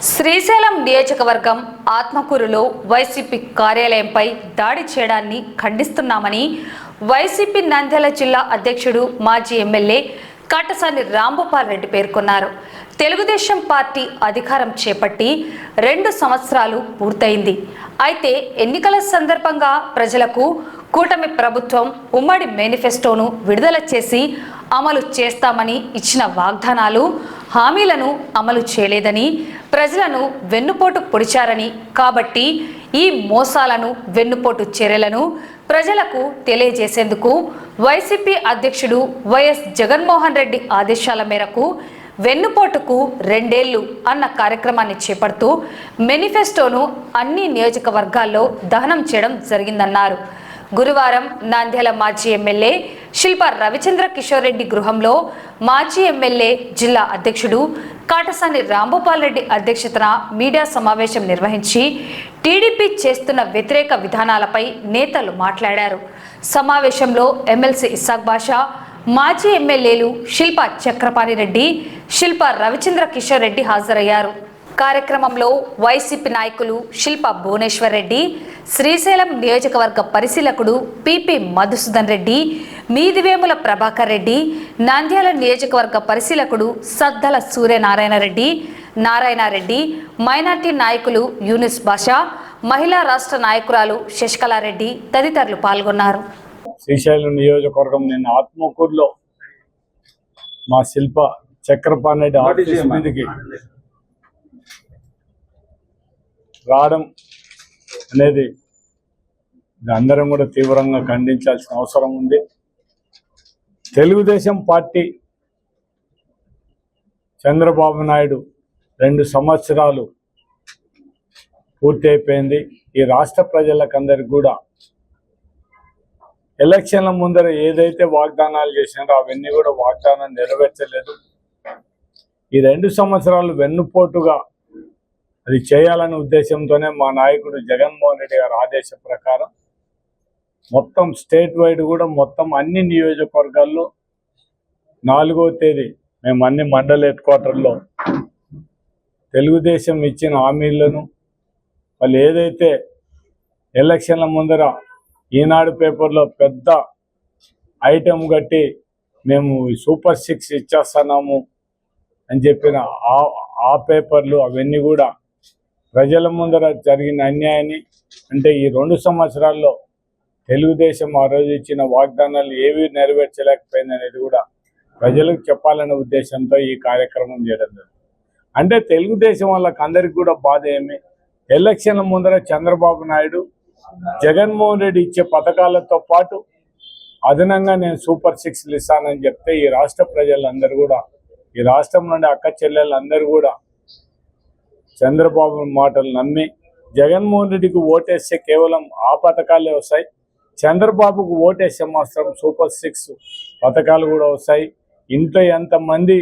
శ్రీశైలం నియోజకవర్గం ఆత్మకూరులో వైసీపీ కార్యాలయంపై దాడి చేయడాన్ని ఖండిస్తున్నామని వైసీపీ నంద్యాల జిల్లా అధ్యక్షుడు మాజీ ఎమ్మెల్యే కాటసాని రాంభూపాల్ రెడ్డి పేర్కొన్నారు. తెలుగుదేశం పార్టీ అధికారం చేపట్టి 2 సంవత్సరాలు పూర్తయింది. అయితే ఎన్నికల సందర్భంగా ప్రజలకు కూటమి ప్రభుత్వం ఉమ్మడి మేనిఫెస్టోను విడుదల చేసి అమలు చేస్తామని ఇచ్చిన వాగ్దానాలు, హామీలను అమలు చేయలేదని, ప్రజలను వెన్నుపోటు పొడిచారని, కాబట్టి ఈ మోసాలను, వెన్నుపోటు చర్యలను ప్రజలకు తెలియజేసేందుకు వైసీపీ అధ్యక్షుడు వైఎస్ జగన్మోహన్ రెడ్డి ఆదేశాల మేరకు వెన్నుపోటుకు 2 ఏళ్లు అన్న కార్యక్రమాన్ని చేపడుతూ మేనిఫెస్టోను అన్ని నియోజకవర్గాల్లో దహనం చేయడం జరిగిందన్నారు. గురువారం నంద్యాల మాజీ ఎమ్మెల్యే శిల్ప రవిచంద్ర కిషోర్ రెడ్డి గృహంలో మాజీ ఎమ్మెల్యే జిల్లా అధ్యక్షుడు కాటసాని రాంభూపాల్ రెడ్డి అధ్యక్షతన మీడియా సమావేశం నిర్వహించి టీడీపీ చేస్తున్న వ్యతిరేక విధానాలపై నేతలు మాట్లాడారు. సమావేశంలో ఎమ్మెల్సీ ఇస్సాక్ బాషా, మాజీ ఎమ్మెల్యేలు శిల్ప చక్రపాణి రెడ్డి, శిల్ప రవిచంద్ర కిషోర్ రెడ్డి హాజరయ్యారు. కార్యక్రమంలో వైసీపీ నాయకులు శిల్ప భువనేశ్వర్ రెడ్డి, శ్రీశైలం నియోజకవర్గ పరిశీలకుడు పిపి మధుసూదన్ రెడ్డి, మీదివేముల ప్రభాకర్ రెడ్డి, నంద్యాల నియోజకవర్గ పరిశీలకుడు సద్దల సూర్యనారాయణ రెడ్డి, నారాయణరెడ్డి, మైనార్టీ నాయకులు యూనిస్ బాషా, మహిళా రాష్ట్ర నాయకురాలు శశికళారెడ్డి తదితరులు పాల్గొన్నారు. శ్రీశైలం నియోజకవర్గం నిన్న ఆత్మకూరులో మా శిల్ప చక్రపాణి రెడ్డి ఆఫీస్ మీదకి రావడం అనేది అందరం కూడా తీవ్రంగా ఖండించాల్సిన అవసరం ఉంది. తెలుగుదేశం పార్టీ చంద్రబాబు నాయుడు 2 సంవత్సరాలు పూర్తి అయిపోయింది. ఈ రాష్ట్ర ప్రజలకందరికి కూడా ఎలక్షన్ల ముందర ఏదైతే వాగ్దానాలు చేసినారో అవన్నీ కూడా వాగ్దానం నెరవేర్చలేదు. ఈ 2 సంవత్సరాలు వెన్నుపోటుగా అది చేయాలనే ఉద్దేశంతోనే మా నాయకుడు జగన్మోహన్ రెడ్డి గారి ఆదేశం ప్రకారం మొత్తం స్టేట్ వైడ్ కూడా మొత్తం అన్ని నియోజకవర్గాల్లో 4వ తేదీ మేము అన్ని మండల హెడ్ క్వార్టర్లో తెలుగుదేశం ఇచ్చిన హామీలను వాళ్ళు ఏదైతే ఎలక్షన్ల ముందర ఈనాడు పేపర్లో పెద్ద ఐటెం కట్టి మేము సూపర్ 6 ఇచ్చేస్తున్నాము అని చెప్పిన ఆ పేపర్లు అవన్నీ కూడా ప్రజల ముందర జరిగిన అన్యాయాన్ని, అంటే ఈ 2 సంవత్సరాల్లో తెలుగుదేశం ఆ రోజు ఇచ్చిన వాగ్దానాలు ఏవి నెరవేర్చలేకపోయింది అనేది కూడా ప్రజలకు చెప్పాలనే ఉద్దేశంతో ఈ కార్యక్రమం చేయడం జరుగుతుంది. అంటే తెలుగుదేశం వాళ్ళకి అందరికి కూడా బాధ ఏమి, ఎలక్షన్ల ముందర చంద్రబాబు నాయుడు జగన్మోహన్ రెడ్డి ఇచ్చే పథకాలతో పాటు అదనంగా నేను సూపర్ 6లు ఇస్తానని చెప్తే ఈ రాష్ట్ర ప్రజలందరూ కూడా, ఈ రాష్ట్రం నుండి అక్క చెల్లెళ్ళందరూ కూడా చంద్రబాబు మాటలు నమ్మి జగన్మోహన్ రెడ్డికి ఓటేస్తే కేవలం ఆ పథకాలే వస్తాయి, చంద్రబాబుకు ఓటేస్తే మాత్రం సూపర్ 6 పథకాలు కూడా వస్తాయి. ఇంట్లో ఎంతమంది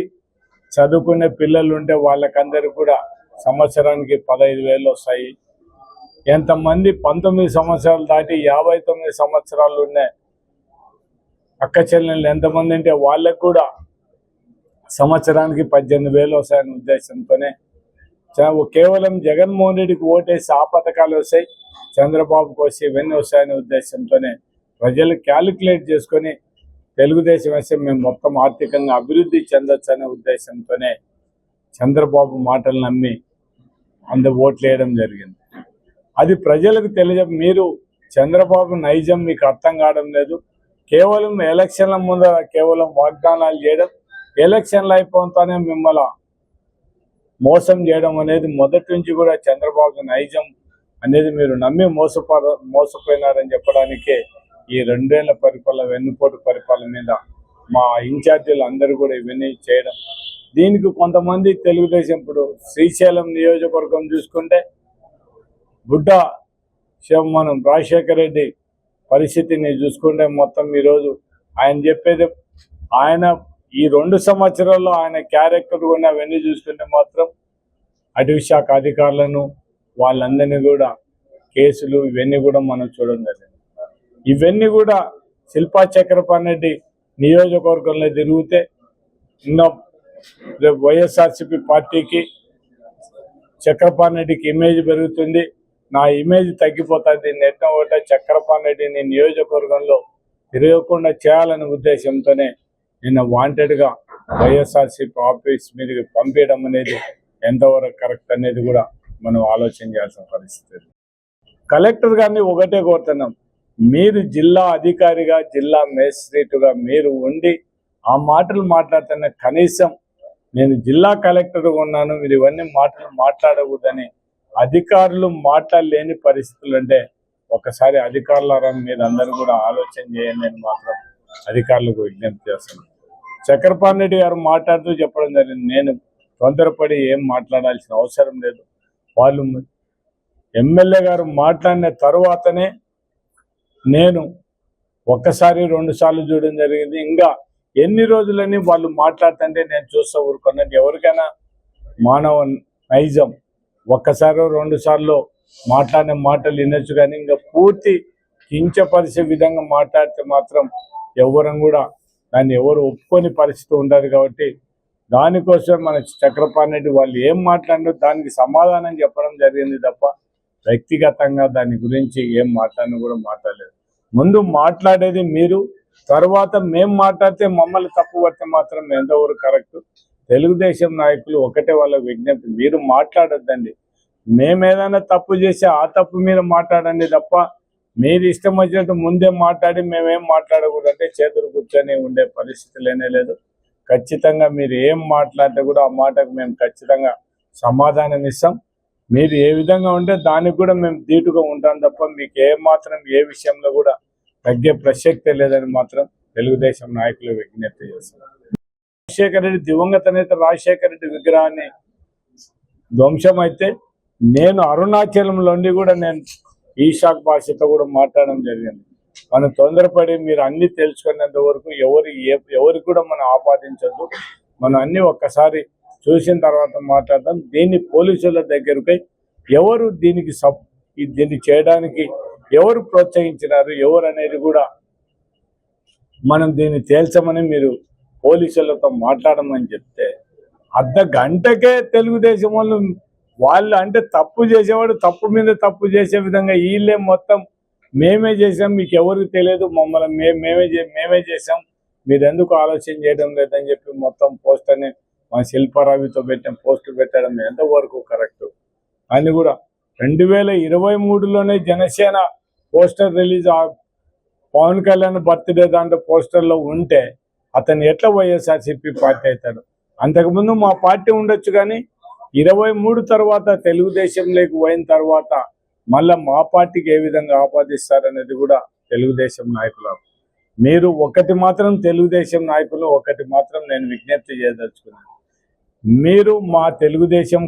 చదువుకునే పిల్లలు ఉంటే వాళ్ళకందరికీ కూడా సంవత్సరానికి 15,000 వస్తాయి. ఎంతమంది 19 సంవత్సరాలు దాటి 59 సంవత్సరాలు ఉండే అక్క చెల్లెళ్ళు ఎంతమంది ఉంటే వాళ్ళకు కూడా సంవత్సరానికి 18,000 వస్తాయనే ఉద్దేశంతోనే కేవలం జగన్మోహన్ రెడ్డికి ఓటేసి ఆ పథకాలు వస్తాయి, చంద్రబాబుకి వస్తే ఇవన్నీ వస్తాయనే ఉద్దేశంతోనే ప్రజలు క్యాలిక్యులేట్ చేసుకొని తెలుగుదేశం వస్తే మేము మొత్తం ఆర్థికంగా అభివృద్ధి చెందొచ్చు అనే ఉద్దేశంతోనే చంద్రబాబు మాటలు నమ్మి ఓట్లు వేయడం జరిగింది. అది ప్రజలకు మీరు చంద్రబాబు నైజం మీకు అర్థం కావడం లేదు. కేవలం ఎలక్షన్ల ముందర కేవలం వాగ్దానాలు చేయడం, ఎలక్షన్లు అయిపోతానే మిమ్మల్ని మోసం చేయడం అనేది మొదటి నుంచి కూడా చంద్రబాబు నైజం అనేది మీరు నమ్మి మోసపోయినారని చెప్పడానికే ఈ 2 ఏళ్ల పరిపాలన, వెన్నుపోటు పరిపాలన మీద మా ఇన్ఛార్జీలు అందరూ కూడా ఇవన్నీ చేయడం. దీనికి కొంతమంది తెలుగుదేశం ఇప్పుడు శ్రీశైలం నియోజకవర్గం చూసుకుంటే బుడ్డ మనం రాజశేఖర రెడ్డి పరిస్థితిని చూసుకుంటే మొత్తం ఈరోజు ఆయన చెప్పేది, ఆయన ఈ 2 సంవత్సరాల్లో ఆయన క్యారెక్టర్ కూడా అవన్నీ చూసుకుంటే మాత్రం అటవీ శాఖ అధికారులను వాళ్ళందరినీ కూడా కేసులు ఇవన్నీ కూడా మనం చూడడం జరిగింది. ఇవన్నీ కూడా శిల్పా చక్రపాణి రెడ్డి నియోజకవర్గంలో తిరిగితే వైఎస్ఆర్సీపీ పార్టీకి చక్రపాణి రెడ్డికి ఇమేజ్ పెరుగుతుంది, నా ఇమేజ్ తగ్గిపోతుంది, నెట్ట ఒకట చక్రపాణి రెడ్డిని నియోజకవర్గంలో తిరగకుండా చేయాలనే ఉద్దేశంతోనే నిన్న వాంటెడ్గా వైఎస్ఆర్సీపీ ఆఫీస్ మీదకి పంపించడం అనేది ఎంతవరకు కరెక్ట్ అనేది కూడా మనం ఆలోచన చేయాల్సిన పరిస్థితి. కలెక్టర్ గారిని ఒకటే కోరుతున్నాం, మీరు జిల్లా అధికారిగా జిల్లా మేజిస్ట్రేటుగా మీరు ఉండి ఆ మాటలు మాట్లాడుతున్న కనీసం నేను జిల్లా కలెక్టర్గా ఉన్నాను, మీరు ఇవన్నీ మాటలు మాట్లాడకూడదని అధికారులు మాట్లాడలేని పరిస్థితులు అంటే ఒకసారి అధికారుల మీద అందరూ కూడా ఆలోచన చేయండి అని మాత్రం అధికారులకు విజ్ఞప్తి చేస్తున్నాను. చక్రపాణి రెడ్డి గారు మాట్లాడుతూ చెప్పడం జరిగింది, నేను తొందరపడి ఏం మాట్లాడాల్సిన అవసరం లేదు, వాళ్ళు ఎమ్మెల్యే గారు మాట్లాడిన తర్వాతనే నేను ఒక్కసారి 2 సార్లు చూడడం జరిగింది, ఇంకా ఎన్ని రోజులని వాళ్ళు మాట్లాడుతుంటే నేను చూస్తూ ఊరుకున్నాను. ఎవరికైనా మానవ నైజం ఒక్కసారి 2 సార్లు మాట్లాడిన మాటలు వినొచ్చు, కానీ ఇంకా పూర్తి కించపరిచే విధంగా మాట్లాడితే మాత్రం ఎవరం కూడా దాన్ని ఎవరు ఒప్పుకొని పరిస్థితి ఉండదు. కాబట్టి దానికోసం మన చక్రపాణి రెడ్డి వాళ్ళు ఏం మాట్లాడినా దానికి సమాధానం చెప్పడం జరిగింది తప్ప వ్యక్తిగతంగా దాని గురించి ఏం మాట్లాడినా కూడా మాట్లాడలేదు. ముందు మాట్లాడేది మీరు, తర్వాత మేము మాట్లాడితే మమ్మల్ని తప్పు పడితే మాత్రం ఎంతవరకు కరెక్ట్. తెలుగుదేశం నాయకులు ఒకటే వాళ్ళ విజ్ఞప్తి, మీరు మాట్లాడొద్దండి, మేము ఏదైనా తప్పు చేసి ఆ తప్పు మీద మాట్లాడండి తప్ప మీరు ఇష్టం వచ్చినట్టు ముందే మాట్లాడి మేమేం మాట్లాడకూడదంటే చేతులు కూర్చొని ఉండే పరిస్థితి లేనే లేదు. ఖచ్చితంగా మీరు ఏం మాట్లాడితే కూడా ఆ మాటకు మేము ఖచ్చితంగా సమాధానం ఇస్తాం. మీరు ఏ విధంగా ఉంటే దానికి కూడా మేము ధీటుగా ఉంటాం తప్ప మీకు మాత్రం ఏ విషయంలో కూడా తగ్గే ప్రసక్తే లేదని మాత్రం తెలుగుదేశం నాయకులు విజ్ఞప్తి చేస్తున్నారు. రాజశేఖర రెడ్డి దివంగత నేత రాజశేఖర రెడ్డి విగ్రహాన్ని ధ్వంసం అయితే నేను అరుణాచలంలోండి కూడా నేను ఈశాక్ భాషతో కూడా మాట్లాడడం జరిగింది. మనం తొందరపడి మీరు అన్ని తెలుసుకునేంత వరకు ఎవరికి కూడా మనం ఆపాదించద్దు, మనం అన్ని ఒక్కసారి చూసిన తర్వాత మాట్లాడదాం. దీన్ని పోలీసుల దగ్గరపై ఎవరు దీన్ని చేయడానికి ఎవరు ప్రోత్సహించినారు ఎవరు అనేది కూడా మనం దీన్ని తేల్చమని మీరు పోలీసులతో మాట్లాడమని చెప్తే అర్ధ గంటకే తెలుగుదేశం వాళ్ళు అంటే తప్పు చేసేవాడు తప్పు మీద తప్పు చేసే విధంగా వీళ్ళే మొత్తం మేమే చేసాం, మీకు ఎవరికి తెలియదు, మమ్మల్ని మేమే చేసాం, మీరు ఎందుకు ఆలోచన చేయడం లేదని చెప్పి మొత్తం పోస్ట్ అని మా శిల్పారావితో పెట్టిన పోస్టు పెట్టడం ఎంతవరకు కరెక్ట్ అని కూడా 2023లోనే Janasena poster release Pawan Kalyan birthday దాంట్లో పోస్టర్లో ఉంటే అతను ఎట్లా వైఎస్ఆర్సీపీ పార్టీ అవుతాడు? అంతకుముందు మా పార్టీ ఉండొచ్చు, కానీ 23 తర్వాత తెలుగుదేశంలోకి పోయిన తర్వాత మళ్ళీ మా పార్టీకి ఏ విధంగా ఆపాదిస్తారనేది కూడా తెలుగుదేశం నాయకులు. మీరు ఒకటి మాత్రం తెలుగుదేశం నాయకులు ఒకటి మాత్రం నేను విజ్ఞప్తి చేయదలుచుకున్నాను, మీరు మా తెలుగుదేశం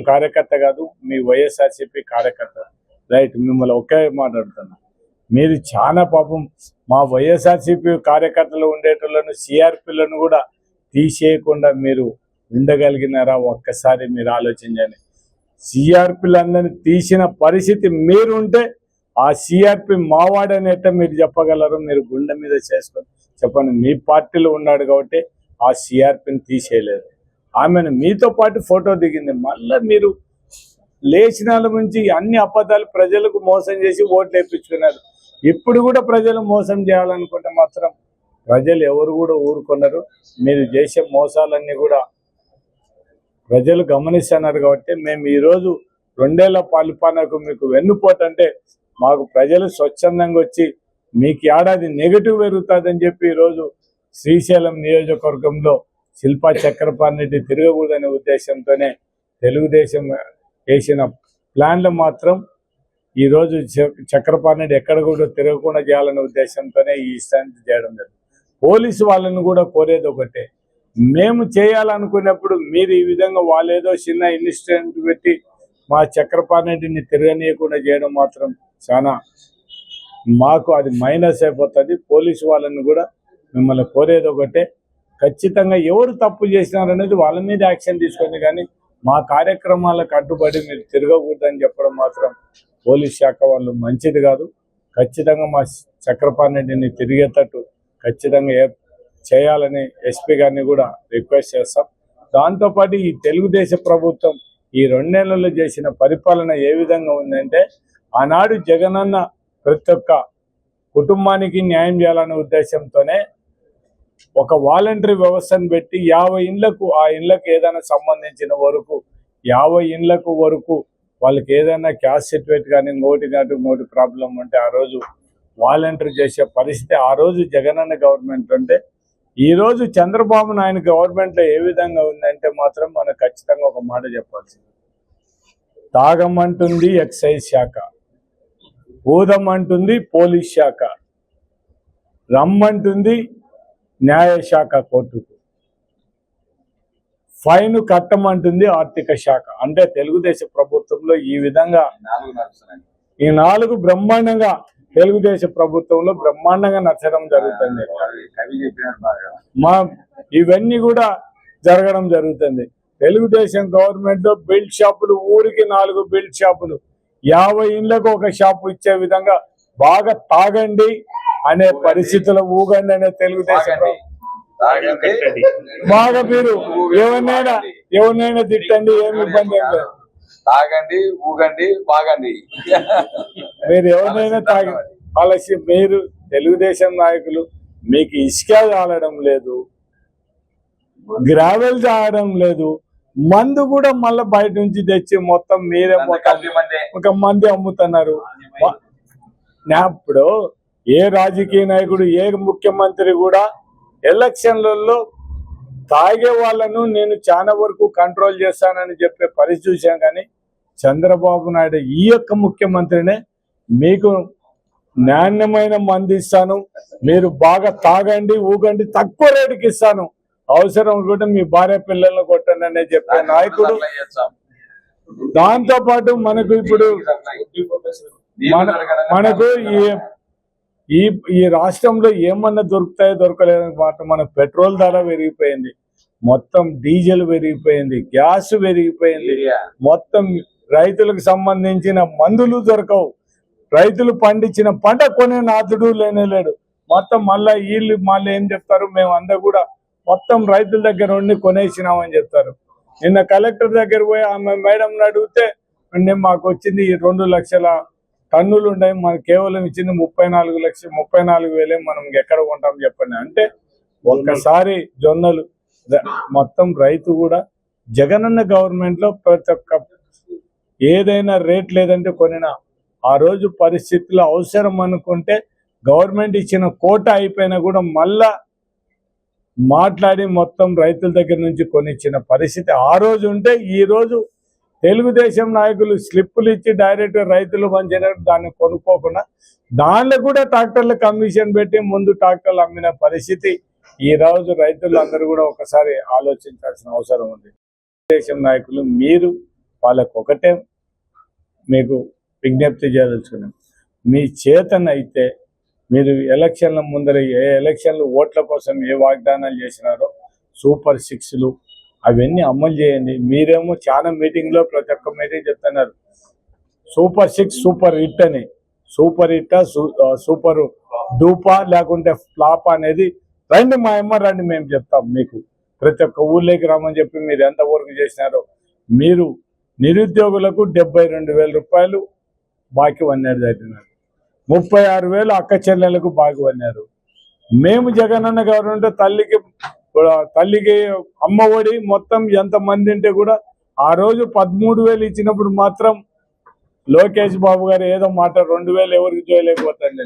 కార్యకర్త కాదు, మీ వైఎస్ఆర్సీపీ కార్యకర్త, రైట్? మిమ్మల్ని ఒకే మాట్లాడుతున్నా, మీరు చాలా పాపం మా వైఎస్ఆర్సీపీ కార్యకర్తలు ఉండేటోళ్ళను సిఆర్పీలను కూడా తీసేయకుండా మీరు ఉండగలిగినారా? ఒక్కసారి మీరు ఆలోచించండి. సిఆర్పీలందరినీ తీసిన పరిస్థితి మీరుంటే ఆ సిఆర్పి మావాడనేట మీరు చెప్పగలరు? మీరు గుండె మీద చేసుకొని చెప్పండి. మీ పార్టీలో ఉన్నాడు కాబట్టి ఆ సిఆర్పిని తీసేయలేదు, ఆమెను మీతో పాటు ఫోటో దిగింది. మళ్ళీ మీరు లేచినాల నుంచి అన్ని అబద్ధాలు ప్రజలకు మోసం చేసి ఓట్లు వేయించుకున్నారు. ఇప్పుడు కూడా ప్రజలు మోసం చేయాలనుకుంటే మాత్రం ప్రజలు ఎవరు కూడా ఊరుకున్నారు. మీరు చేసే మోసాలన్నీ కూడా ప్రజలు గమనిస్తున్నారు. కాబట్టి మేము ఈరోజు 2 ఏళ్ల పాలిపానకు మీకు వెన్నుపోతంటే మాకు ప్రజలు స్వచ్ఛందంగా వచ్చి మీకు ఏడాది నెగిటివ్ పెరుగుతుందని చెప్పి ఈరోజు శ్రీశైలం నియోజకవర్గంలో శిల్పా చక్రపాణి రెడ్డి తిరగకూడదనే ఉద్దేశంతోనే తెలుగుదేశం వేసిన ప్లాన్లు మాత్రం ఈరోజు చక్రపాణి రెడ్డి ఎక్కడ కూడా తిరగకుండా చేయాలనే ఉద్దేశంతోనే ఈ ఇష్టాన్ని చేయడం జరిగింది. పోలీసు వాళ్ళని కూడా కోరేది ఒకటే, మేము చేయాలనుకున్నప్పుడు మీరు ఈ విధంగా వాళ్ళేదో చిన్న ఇన్సిడెంట్ పెట్టి మా చక్రపాణి రెడ్డిని తిరగనీయకుండా చేయడం మాత్రం చాలా మాకు అది మైనస్ అయిపోతుంది. పోలీసు వాళ్ళని కూడా మిమ్మల్ని కోరేది ఒకటే, ఖచ్చితంగా ఎవరు తప్పు చేసినారనేది వాళ్ళ మీద యాక్షన్ తీసుకొని, కానీ మా కార్యక్రమాలకు అడ్డుపడి మీరు తిరగకూడదని చెప్పడం మాత్రం పోలీస్ శాఖ వాళ్ళు మంచిది కాదు. ఖచ్చితంగా మా చక్రపాణి రెడ్డిని తిరిగేటట్టు ఖచ్చితంగా చేయాలని ఎస్పీ గారిని కూడా రిక్వెస్ట్ చేస్తాం. దాంతోపాటు ఈ తెలుగుదేశం ప్రభుత్వం ఈ 2 నెలల్లో చేసిన పరిపాలన ఏ విధంగా ఉందంటే, ఆనాడు జగనన్న ప్రతి ఒక్క కుటుంబానికి న్యాయం చేయాలనే ఉద్దేశంతోనే ఒక వాలంటరీ వ్యవస్థను పెట్టి 50 ఇండ్లకు, ఆ ఇండ్లకు ఏదైనా సంబంధించిన వరకు 50 ఇండ్లకు వరకు వాళ్ళకి ఏదైనా క్యాస్ట్ సర్టిఫికేట్ కానీ ఇంకోటి ప్రాబ్లం ఉంటే ఆ రోజు వాలంటరీ చేసే పరిస్థితి ఆ రోజు జగనన్న గవర్నమెంట్ ఉంటే, ఈ రోజు చంద్రబాబు నాయుడు గవర్నమెంట్లో ఏ విధంగా ఉందంటే మాత్రం మనం ఖచ్చితంగా ఒక మాట చెప్పాల్సింది. తాగమంటుంది ఎక్సైజ్ శాఖ, ఊదమంటుంది పోలీస్ శాఖ, రమ్మంటుంది న్యాయశాఖ కోర్టుకు, ఫైన్ కట్టమంటుంది ఆర్థిక శాఖ. అంటే తెలుగుదేశం ప్రభుత్వంలో ఈ విధంగా ఈ 4 బ్రహ్మాండంగా తెలుగుదేశం ప్రభుత్వంలో బ్రహ్మాండంగా నచ్చడం జరుగుతుంది. ఇవన్నీ కూడా జరగడం జరుగుతుంది. తెలుగుదేశం గవర్నమెంట్ లో బెల్ట్ షాపులు, ఊరికి 4 బెల్ట్ షాపులు, 50 ఇండ్లకు ఒక షాపు ఇచ్చే విధంగా బాగా తాగండి అనే పరిస్థితుల్లో ఊగండి అనే తెలుగుదేశం బాగా మీరు ఎవరినైనా తిట్టండి, ఏమి ఇబ్బంది ఏం లేదు. తాగండి, ఊగండి, బాగండి. మీరు ఎవరినైనా తాగి ఆలస్యం. మీరు తెలుగుదేశం నాయకులు, మీకు ఇసుక తాగడం లేదు, గ్రావెల్ తాగడం లేదు, మందు కూడా మళ్ళీ బయట నుంచి తెచ్చి మొత్తం మీరే ఒక మంది అమ్ముతున్నారు. ఇప్పుడు ఏ రాజకీయ నాయకుడు, ఏ ముఖ్యమంత్రి కూడా ఎలక్షన్లలో తాగే వాళ్ళను నేను చాలా వరకు కంట్రోల్ చేస్తానని చెప్పే పరిస్థితి చూసాం. కానీ చంద్రబాబు నాయుడు ఈ యొక్క ముఖ్యమంత్రినే మీకు నాణ్యమైన మంది ఇస్తాను, మీరు బాగా తాగండి, ఊగండి, తక్కువ రేటుకి ఇస్తాను, అవసరం కూడా మీ భార్య పిల్లలను కొట్టండి అనే చెప్పే నాయకుడు. దాంతో పాటు మనకు ఇప్పుడు మనకు ఈ రాష్ట్రంలో ఏమన్నా దొరుకుతాయో దొరకలేదని మాట. మన పెట్రోల్ ధర పెరిగిపోయింది, మొత్తం డీజిల్ పెరిగిపోయింది, గ్యాస్ పెరిగిపోయింది, మొత్తం రైతులకు సంబంధించిన మందులు దొరకవు, రైతులు పండించిన పంట కొనే నాథుడు లేనేలేడు. మొత్తం మళ్ళీ ఏం చెప్తారు, మేము అందరూ కూడా మొత్తం రైతుల దగ్గర ఉండి కొనేసినామని చెప్తారు. నిన్న కలెక్టర్ దగ్గర పోయి ఆమె మేడంని అడిగితే మాకు వచ్చింది 2 లక్షల టన్నులు ఉన్నాయి, మనకు కేవలం ఇచ్చింది 34,000 మనం ఎక్కడ కొంటాం చెప్పండి. అంటే ఒక్కసారి జొన్నలు మొత్తం రైతు కూడా జగనన్న గవర్నమెంట్ లో ప్రతి ఒక్క ఏదైనా రేట్ లేదంటే కొనినా ఆ రోజు పరిస్థితుల్లో అవసరం అనుకుంటే గవర్నమెంట్ ఇచ్చిన కోట అయిపోయినా కూడా మళ్ళా మాట్లాడి మొత్తం రైతుల దగ్గర నుంచి కొనిచ్చిన పరిస్థితి ఆ రోజు ఉంటే, ఈ రోజు తెలుగుదేశం నాయకులు స్లిప్పులు ఇచ్చి డైరెక్ట్ రైతులు పంచినట్టు దాన్ని కొనుక్కోకుండా దానిలో కూడా ట్రాక్టర్లు కమిషన్ పెట్టి ముందు ట్రాక్టర్లు అమ్మిన పరిస్థితి ఈ రోజు రైతులందరూ కూడా ఒకసారి ఆలోచించాల్సిన అవసరం ఉంది. తెలుగుదేశం నాయకులు మీరు వాళ్ళకు ఒకటే మీకు విజ్ఞప్తి చేయదలుచుకున్నాం, మీ చేతనైతే మీరు ఎలక్షన్ల ముందర ఏ ఎలక్షన్లు ఓట్ల కోసం ఏ వాగ్దానాలు చేసినారో సూపర్ 6లు అవన్నీ అమలు చేయండి. మీరేమో చాలా మీటింగ్లో ప్రతి ఒక్క మీటింగ్ చెప్తున్నారు సూపర్ 6 సూపర్ హిట్ అని. సూపర్ హిట్, సూపర్ డూపా లేకుంటే ఫ్లాప్ అనేది రండి, మా అమ్మ రండి, మేము చెప్తాం మీకు. ప్రతి ఒక్క ఊళ్ళోకి రామని చెప్పి మీరు ఎంత వర్క్ చేసినారో. మీరు నిరుద్యోగులకు 72,000 రూపాయలు బాకీ వన్నారు, 36,000 అక్క చెల్లెలకు బాకీ వన్నారు. మేము జగనన్న గవర్నమెంట్ తల్లికి అమ్మఒడి మొత్తం ఎంతమంది ఉంటే కూడా ఆ రోజు 13,000 ఇచ్చినప్పుడు మాత్రం లోకేష్ బాబు గారు ఏదో మాట 2,000 ఎవరికి చేయలేకపోతాండి.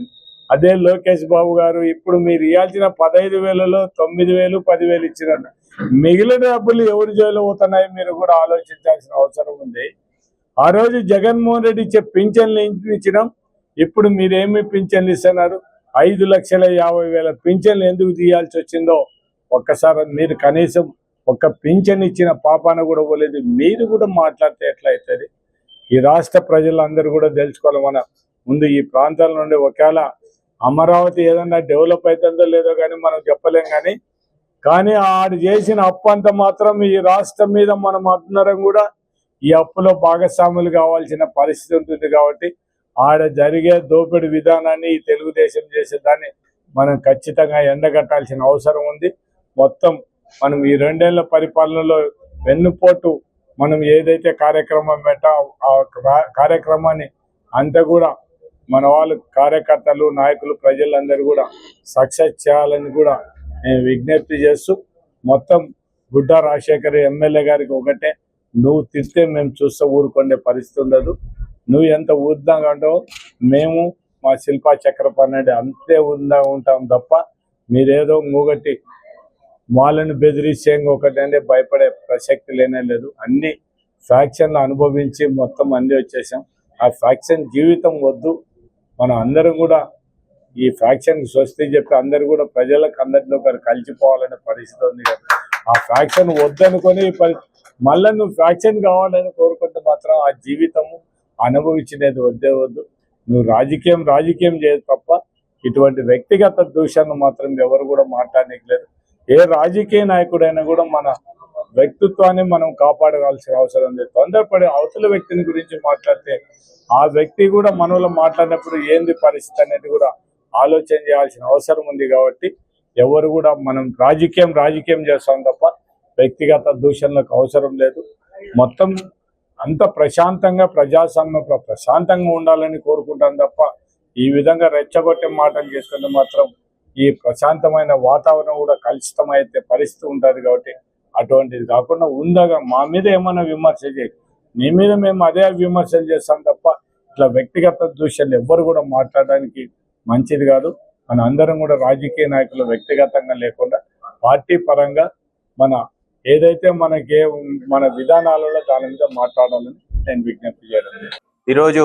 అదే లోకేష్ బాబు గారు ఇప్పుడు మీరు ఇవ్వాల్సిన 15,000లో 9,000 10,000 ఇచ్చినట్టు మిగిలిన డబ్బులు ఎవరి జోలో పోతున్నాయి మీరు కూడా ఆలోచించాల్సిన అవసరం ఉంది. ఆ రోజు జగన్మోహన్ రెడ్డి ఇచ్చే పింఛన్లు ఇచ్చినాం, ఇప్పుడు మీరేమి పింఛన్లు ఇస్తున్నారు? 5,50,000 పింఛన్లు ఎందుకు తీయాల్సి వచ్చిందో ఒక్కసారి మీరు కనీసం ఒక పింఛన్ ఇచ్చిన పాపాన కూడా పోలేదు. మీరు కూడా మాట్లాడితే ఎట్లా అవుతుంది? ఈ రాష్ట్ర ప్రజలందరూ కూడా తెలుసుకోవాలి. మన ముందు ఈ ప్రాంతాల నుండి ఒకవేళ అమరావతి ఏదన్నా డెవలప్ అవుతుందో లేదో కానీ మనం చెప్పలేం. కానీ ఆడు చేసిన అప్పు అంతా మాత్రం ఈ రాష్ట్రం మీద మనం అందరం కూడా ఈ అప్పులో భాగస్వాములు కావాల్సిన పరిస్థితి ఉంటుంది. కాబట్టి ఆడ జరిగే దోపిడీ విధానాన్ని ఈ తెలుగుదేశం చేసేదాన్ని మనం ఖచ్చితంగా ఎండగట్టాల్సిన అవసరం ఉంది. మొత్తం మనం ఈ 2 ఏళ్ల పరిపాలనలో వెన్నుపోటు మనం ఏదైతే కార్యక్రమం పెట్టా ఆ కార్యక్రమాన్ని అంతా కూడా మన వాళ్ళు కార్యకర్తలు నాయకులు ప్రజలందరూ కూడా సక్సెస్ చేయాలని కూడా నేను విజ్ఞప్తి చేస్తూ మొత్తం గుడ్డ రాజశేఖర్ ఎమ్మెల్యే గారికి ఒకటే, నువ్వు తిరితే మేము చూస్తే ఊరుకునే పరిస్థితి ఉండదు. నువ్వు ఎంత ఊద్దాగా అంటావో మేము మా శిల్పా చక్రపాణి అంతే ఉంటాం తప్ప మీరేదో ఇంకొకటి వాళ్ళని బెదిరిస్తే ఒకటి అంటే భయపడే ప్రసక్తి లేనే లేదు. అన్ని ఫ్యాక్షన్లు అనుభవించి మొత్తం అన్నీ వచ్చేసాం. ఆ ఫ్యాక్షన్ జీవితం వద్దు. మనం అందరం కూడా ఈ ఫ్యాక్షన్ స్వస్తి చెప్పి అందరు కూడా ప్రజలకు అందరిలో ఒకరు కలిసిపోవాలనే పరిస్థితి ఉంది కదా. ఆ ఫ్యాక్షన్ వద్దనుకొని మళ్ళీ నువ్వు ఫ్యాక్షన్ కావాలని కోరుకుంటే మాత్రం ఆ జీవితము అనుభవించినది వద్దే వద్దు. నువ్వు రాజకీయం చేయదు తప్ప ఇటువంటి వ్యక్తిగత దూషణను మాత్రం ఎవరు కూడా మాట్లాడడానికి లేదు. ఏ రాజకీయ నాయకుడైనా కూడా మన వ్యక్తిత్వాన్ని మనం కాపాడవలసిన అవసరం లేదు. తొందరపడి అవతల వ్యక్తిని గురించి మాట్లాడితే ఆ వ్యక్తి కూడా మనలో మాట్లాడినప్పుడు ఏంది పరిస్థితి అనేది కూడా ఆలోచన చేయాల్సిన అవసరం ఉంది. కాబట్టి ఎవరు కూడా మనం రాజకీయం చేస్తాం తప్ప వ్యక్తిగత దూషణలకు అవసరం లేదు. మొత్తం అంత ప్రశాంతంగా ప్రశాంతంగా ఉండాలని కోరుకుంటాం తప్ప ఈ విధంగా రెచ్చగొట్టే మాటలు చేసుకుంటే మాత్రం ఈ ప్రశాంతమైన వాతావరణం కూడా కలుషితమైతే పరిస్థితి ఉంటుంది. కాబట్టి అటువంటిది కాకుండా ఉందగా మా మీద ఏమైనా విమర్శ చేయి, నీ మీద మేము అదే విమర్శలు చేస్తాం తప్ప ఇట్లా వ్యక్తిగత దూషణలు ఎవ్వరు కూడా మాట్లాడడానికి మంచిది కాదు. మన అందరం కూడా రాజకీయ నాయకులు వ్యక్తిగతంగా లేకుండా పార్టీ పరంగా ఏదైతే మన విధానాలలో దాని మీద మాట్లాడాలని నేను విజ్ఞప్తి చేయడం. ఈరోజు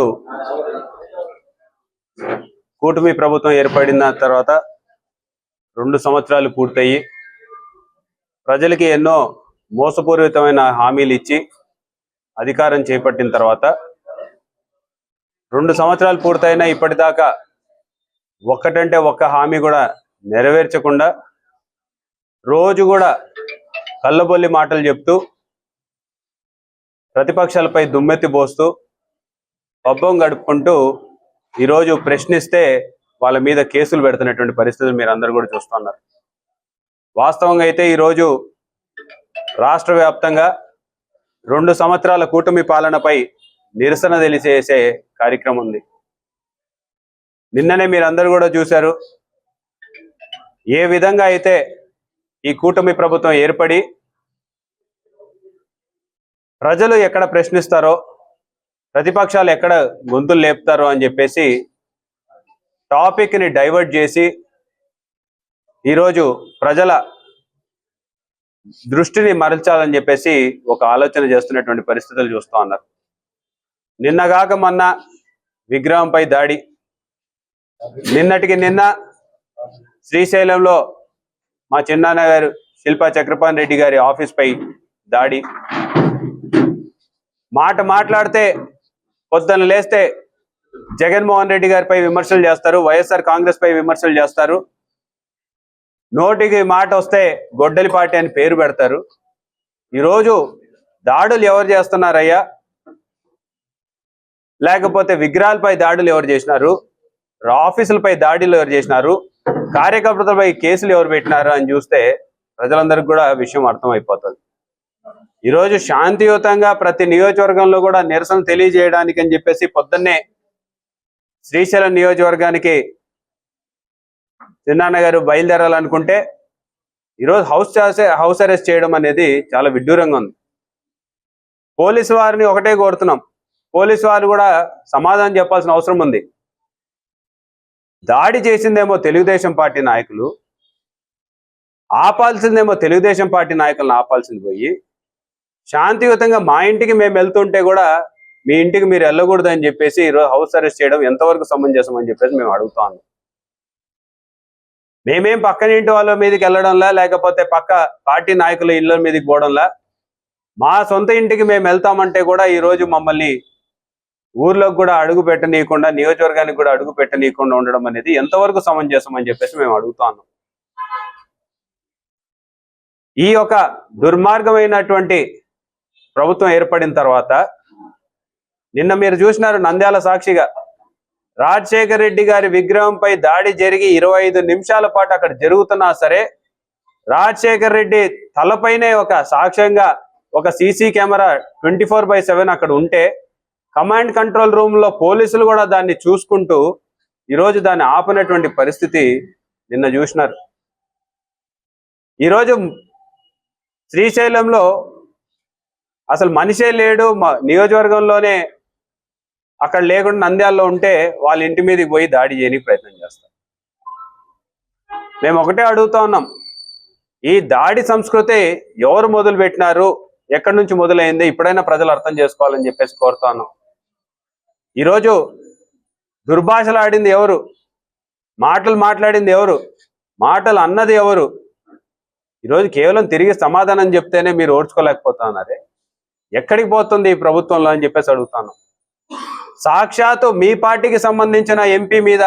కూటమి ప్రభుత్వం ఏర్పడిన తర్వాత 2 సంవత్సరాలు పూర్తయి ప్రజలకి ఎన్నో మోసపూరితమైన హామీలు ఇచ్చి అధికారం చేపట్టిన తర్వాత 2 సంవత్సరాలు పూర్తయినా ఇప్పటిదాకా ఒక్కటంటే ఒక్క హామీ కూడా నెరవేర్చకుండా రోజు కూడా కళ్ళబొల్లి మాటలు చెప్తూ ప్రతిపక్షాలపై దుమ్మెత్తి పోస్తూ పబ్బం గడుపుకుంటూ ఈరోజు ప్రశ్నిస్తే వాళ్ళ మీద కేసులు పెడుతున్నటువంటి పరిస్థితులు మీరు అందరూ కూడా చూస్తున్నారు. వాస్తవంగా అయితే ఈరోజు రాష్ట్ర వ్యాప్తంగా 2 సంవత్సరాల కూటమి పాలనపై నిరసన తెలియజేసే కార్యక్రమం ఉంది. నిన్ననే మీరందరూ కూడా చూశారు ఏ విధంగా అయితే ఈ కూటమి ప్రభుత్వం ఏర్పడి ప్రజలు ఎక్కడ ప్రశ్నిస్తారో, ప్రతిపక్షాలు ఎక్కడ గొంతులు లేపుతారో అని చెప్పేసి టాపిక్ని డైవర్ట్ చేసి ఈరోజు ప్రజల దృష్టిని మరల్చాలని చెప్పేసి ఒక ఆలోచన చేస్తున్నటువంటి పరిస్థితులు చూస్తూ ఉన్నారు. నిన్నగాక మొన్న విగ్రహంపై దాడి, నిన్నటికి నిన్న శ్రీశైలంలో మా చిన్నాన్న గారు శిల్పా చక్రపాణి రెడ్డి గారి ఆఫీస్ పై దాడి. మాట్లాడితే పొద్దున్న లేస్తే జగన్మోహన్ రెడ్డి గారిపై విమర్శలు చేస్తారు, వైఎస్ఆర్ కాంగ్రెస్ పై విమర్శలు చేస్తారు. నోటికి మాట వస్తే గొడ్డలి పార్టీ అని పేరు పెడతారు. ఈరోజు దాడులు ఎవరు చేస్తున్నారయ్యా? లేకపోతే విగ్రహాలపై దాడులు ఎవరు చేసినారు? ఆఫీసులపై దాడులు ఎవరు చేసినారు? కార్యకర్తలపై కేసులు ఎవరు పెట్టినారు అని చూస్తే ప్రజలందరికీ కూడా విషయం అర్థమైపోతుంది. ఈరోజు శాంతియుతంగా ప్రతి నియోజకవర్గంలో కూడా నిరసన తెలియజేయడానికి అని చెప్పేసి పొద్దున్నే శ్రీశైలం నియోజకవర్గానికి చిన్నాన్న గారు బయలుదేరాలనుకుంటే ఈరోజు హౌస్ అరెస్ట్ చేయడం అనేది చాలా విడ్డూరంగా ఉంది. పోలీసు వారిని ఒకటే కోరుతున్నాం, పోలీసు వారు కూడా సమాధానం చెప్పాల్సిన అవసరం ఉంది. దాడి చేసిందేమో తెలుగుదేశం పార్టీ నాయకులు, ఆపాల్సిందేమో తెలుగుదేశం పార్టీ నాయకులను ఆపాల్సింది పోయి శాంతియుతంగా మా ఇంటికి మేము వెళ్తుంటే కూడా మీ ఇంటికి మీరు వెళ్ళకూడదు అని చెప్పేసి ఈరోజు హౌస్ అరెస్ట్ చేయడం ఎంతవరకు సమంజసం అని చెప్పేసి మేము అడుగుతాం. మేమేం పక్కన ఇంటి వాళ్ళ మీదకి వెళ్ళడంలా, లేకపోతే పక్క పార్టీ నాయకుల ఇళ్ళ మీదకి పోవడంలా, మా సొంత ఇంటికి మేము వెళ్తామంటే కూడా ఈరోజు మమ్మల్ని ఊర్లోకి కూడా అడుగు పెట్టనీయకుండా, నియోజకవర్గానికి కూడా అడుగు పెట్టనీయకుండా ఉండడం అనేది ఎంతవరకు సమంజసం అని చెప్పేసి మేము అడుగుతాను. ఈ యొక్క దుర్మార్గమైనటువంటి ప్రభుత్వం ఏర్పడిన తర్వాత నిన్న మీరు చూసినారు, నంద్యాల సాక్షిగా రాజశేఖర్ రెడ్డి గారి విగ్రహంపై దాడి జరిగి 25 నిమిషాల పాటు అక్కడ జరుగుతున్నా సరే రాజశేఖర్ రెడ్డి తలపైనే ఒక సాక్ష్యంగా ఒక సీసీ కెమెరా 24/7 అక్కడ ఉంటే కమాండ్ కంట్రోల్ రూమ్ లో పోలీసులు కూడా దాన్ని చూసుకుంటూ ఈరోజు దాన్ని ఆపినటువంటి పరిస్థితి నిన్న చూసినారు. ఈరోజు శ్రీశైలంలో అసలు మనిషే లేడు, నియోజకవర్గంలోనే అక్కడ లేకుండా నంద్యాలలో ఉంటే వాళ్ళ ఇంటి మీదకి పోయి దాడి చేయడానికి ప్రయత్నం చేస్తారు. మేము ఒకటే అడుగుతా ఉన్నాం, ఈ దాడి సంస్కృతి ఎవరు మొదలు పెట్టినారు, ఎక్కడి నుంచి మొదలైంది, ఇప్పుడైనా ప్రజలు అర్థం చేసుకోవాలని చెప్పేసి కోరుతాను. ఈరోజు దుర్భాషలు ఆడింది ఎవరు, మాటలు మాట్లాడింది ఎవరు, మాటలు అన్నది ఎవరు? ఈరోజు కేవలం తిరిగి సమాధానం చెప్తేనే మీరు ఓడ్చుకోలేకపోతున్నారే, ఎక్కడికి పోతుంది ఈ ప్రభుత్వంలో అని చెప్పేసి అడుగుతాను. సాక్షాత్తు మీ పార్టీకి సంబంధించిన ఎంపీ మీద,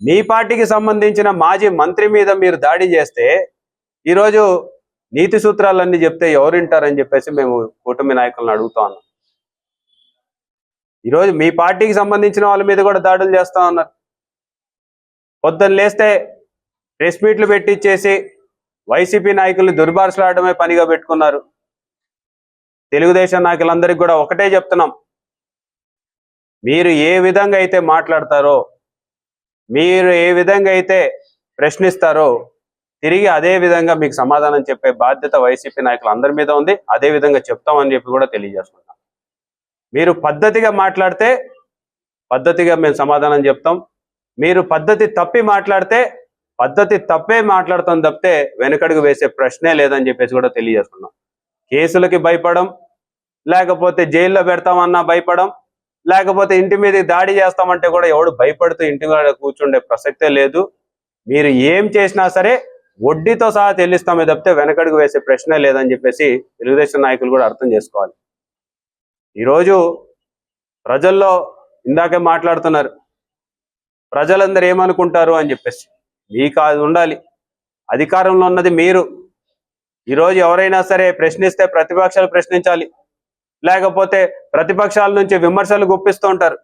మీ పార్టీకి సంబంధించిన మాజీ మంత్రి మీద మీరు దాడి చేస్తే ఈరోజు నీతి సూత్రాలన్నీ చెప్తే ఎవరు వింటారని చెప్పేసి మేము కూటమి నాయకులను అడుగుతా ఉన్నాం. ఈరోజు మీ పార్టీకి సంబంధించిన వాళ్ళ మీద కూడా దాడులు చేస్తా ఉన్నారు. పొద్దున్న లేస్తే ప్రెస్ మీట్లు పెట్టించేసి వైసీపీ నాయకుల్ని దుర్భాషలాడమే పనిగా పెట్టుకున్నారు. తెలుగుదేశం నాయకులందరికీ కూడా ఒకటే చెప్తున్నాం, మీరు ఏ విధంగా అయితే మాట్లాడతారో, మీరు ఏ విధంగా అయితే ప్రశ్నిస్తారో తిరిగి అదే విధంగా మీకు సమాధానం చెప్పే బాధ్యత వైసీపీ నాయకులు అందరి మీద ఉంది. అదే విధంగా చెప్తామని చెప్పి కూడా తెలియజేసుకుంటాం. మీరు పద్ధతిగా మాట్లాడితే పద్ధతిగా మేము సమాధానం చెప్తాం. మీరు పద్ధతి తప్పి మాట్లాడితే పద్ధతి తప్పే మాట్లాడతాం తప్పితే వెనకడుగు వేసే ప్రశ్నే లేదని చెప్పేసి కూడా తెలియజేసుకున్నాం. కేసులకి భయపడం, లేకపోతే జైల్లో పెడతామన్నా భయపడం, లేకపోతే ఇంటి మీద దాడి చేస్తామంటే కూడా ఎవడు భయపడుతూ ఇంటి మీద కూర్చుండే ప్రసక్తే లేదు. మీరు ఏం చేసినా సరే వడ్డీతో సహా చెల్లిస్తామే తప్పితే వెనకడుగు వేసే ప్రశ్నే లేదని చెప్పేసి తెలుగుదేశం నాయకులు కూడా అర్థం చేసుకోవాలి. ఈరోజు ప్రజల్లో ఇందాకే మాట్లాడుతున్నారు, ప్రజలందరూ ఏమనుకుంటారు అని చెప్పేసి. మీకు అది ఉండాలి, అధికారంలో ఉన్నది మీరు. ఈరోజు ఎవరైనా సరే ప్రశ్నిస్తే ప్రతిపక్షాలు ప్రశ్నించాలి, లేకపోతే ప్రతిపక్షాల నుంచి విమర్శలు గుప్పిస్తూ ఉంటారు.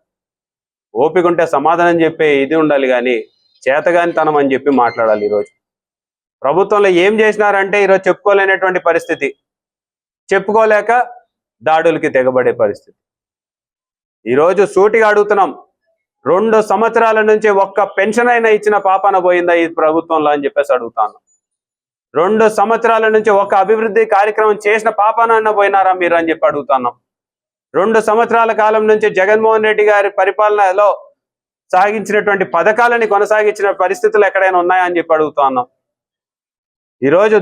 ఓపిక ఉంటే సమాధానం చెప్పే ఇది ఉండాలి, కానీ చేతగానితనం అని చెప్పి మాట్లాడాలి. ఈరోజు ప్రభుత్వంలో ఏం చేసినారంటే ఈరోజు చెప్పుకోలేనటువంటి పరిస్థితి, చెప్పుకోలేక దాడులకి తెగబడే పరిస్థితి. ఈరోజు సూటిగా అడుగుతున్నాం, 2 సంవత్సరాల నుంచి ఒక్క పెన్షన్ అయినా ఇచ్చిన పాపాన పోయిందా ఈ ప్రభుత్వంలో అని చెప్పేసి అడుగుతాను. 2 సంవత్సరాల నుంచి ఒక అభివృద్ధి కార్యక్రమం చేసిన పాపాన పోయినారా మీరు అని చెప్పి అడుగుతున్నాం. 2 సంవత్సరాల కాలం నుంచి జగన్మోహన్ రెడ్డి గారి పరిపాలనలో సాగించినటువంటి పథకాలని కొనసాగించిన పరిస్థితులు ఎక్కడైనా ఉన్నాయా అని చెప్పి అడుగుతున్నాం. ఈరోజు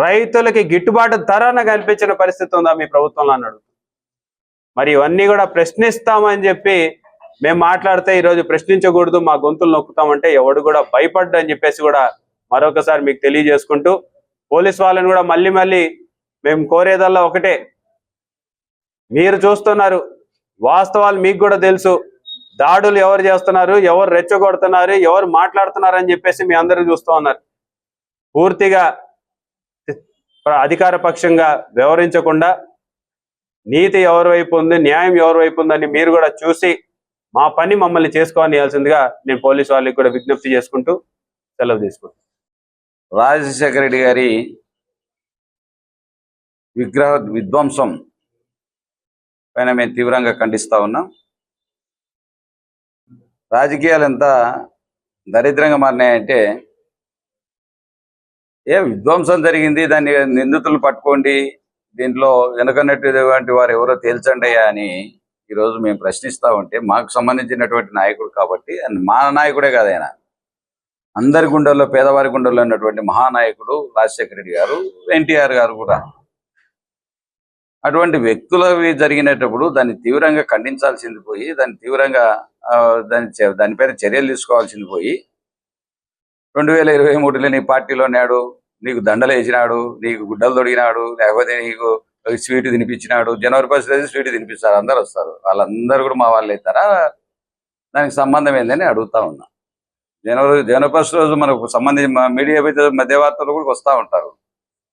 రైతులకి గిట్టుబాటు ధరన కల్పించిన పరిస్థితి ఉందా మీ ప్రభుత్వంలో అని అడుగుతాం. మరి ఇవన్నీ కూడా ప్రశ్నిస్తామని చెప్పి మేము మాట్లాడితే ఈరోజు ప్రశ్నించకూడదు, మా గొంతులు నొక్కుతామంటే ఎవడు కూడా భయపడ్డా అని చెప్పేసి కూడా మరొకసారి మీకు తెలియజేసుకుంటూ, పోలీస్ వాళ్ళని కూడా మళ్ళీ మేము కోరేదల్లా ఒకటే, మీరు చూస్తున్నారు, వాస్తవాలు మీకు కూడా తెలుసు, దాడులు ఎవరు చేస్తున్నారు, ఎవరు రెచ్చగొడుతున్నారు, ఎవరు మాట్లాడుతున్నారు అని చెప్పేసి మీ అందరూ చూస్తూ ఉన్నారు. పూర్తిగా అధికార పక్షంగా వ్యవహరించకుండా నీతి ఎవరి వైపు ఉంది, న్యాయం ఎవరి వైపు ఉందని మీరు కూడా చూసి మా పని మమ్మల్ని చేసుకోవాల్సిందిగా నేను పోలీసు వాళ్ళకి కూడా విజ్ఞప్తి చేసుకుంటూ సెలవు తీసుకుంటాను. రాజశేఖర రెడ్డి గారి విగ్రహ విధ్వంసం పైన మేము తీవ్రంగా ఖండిస్తా ఉన్నాం. రాజకీయాలు ఎంత దరిద్రంగా మారినాయంటే, విధ్వంసం జరిగింది, దాన్ని నిందితులు పట్టుకోండి, దీంట్లో వెనుకన్నటువంటి వారు ఎవరో తేల్చండి అని ఈరోజు మేము ప్రశ్నిస్తూ ఉంటే, మాకు సంబంధించినటువంటి నాయకుడు కాబట్టి, మా నాయకుడే కాదు ఆయన, అందరి గుండెల్లో, పేదవారి గుండెల్లో ఉన్నటువంటి మహానాయకుడు రాజశేఖర రెడ్డి గారు, ఎన్టీఆర్ గారు కూడా. అటువంటి వ్యక్తులవి జరిగినప్పుడు దాన్ని తీవ్రంగా ఖండించాల్సింది పోయి, దాన్ని తీవ్రంగా దానిపైన చర్యలు తీసుకోవాల్సింది పోయి, 2023లో నీ పార్టీలో నాడు, నీకు దండలు వేసినాడు, నీకు గుడ్డలు తొడిగినాడు, లేకపోతే నీకు స్వీట్ తినిపించినాడు. జనవరి 1 స్వీట్ తినిపిస్తారు, అందరు వస్తారు, వాళ్ళందరూ కూడా మా వాళ్ళు అవుతారా? దానికి సంబంధం ఏందని అడుగుతా ఉన్నా. జనవరి 1 రోజు మనకు సంబంధించి మీడియా మధ్యవార్తలు కూడా వస్తూ ఉంటారు,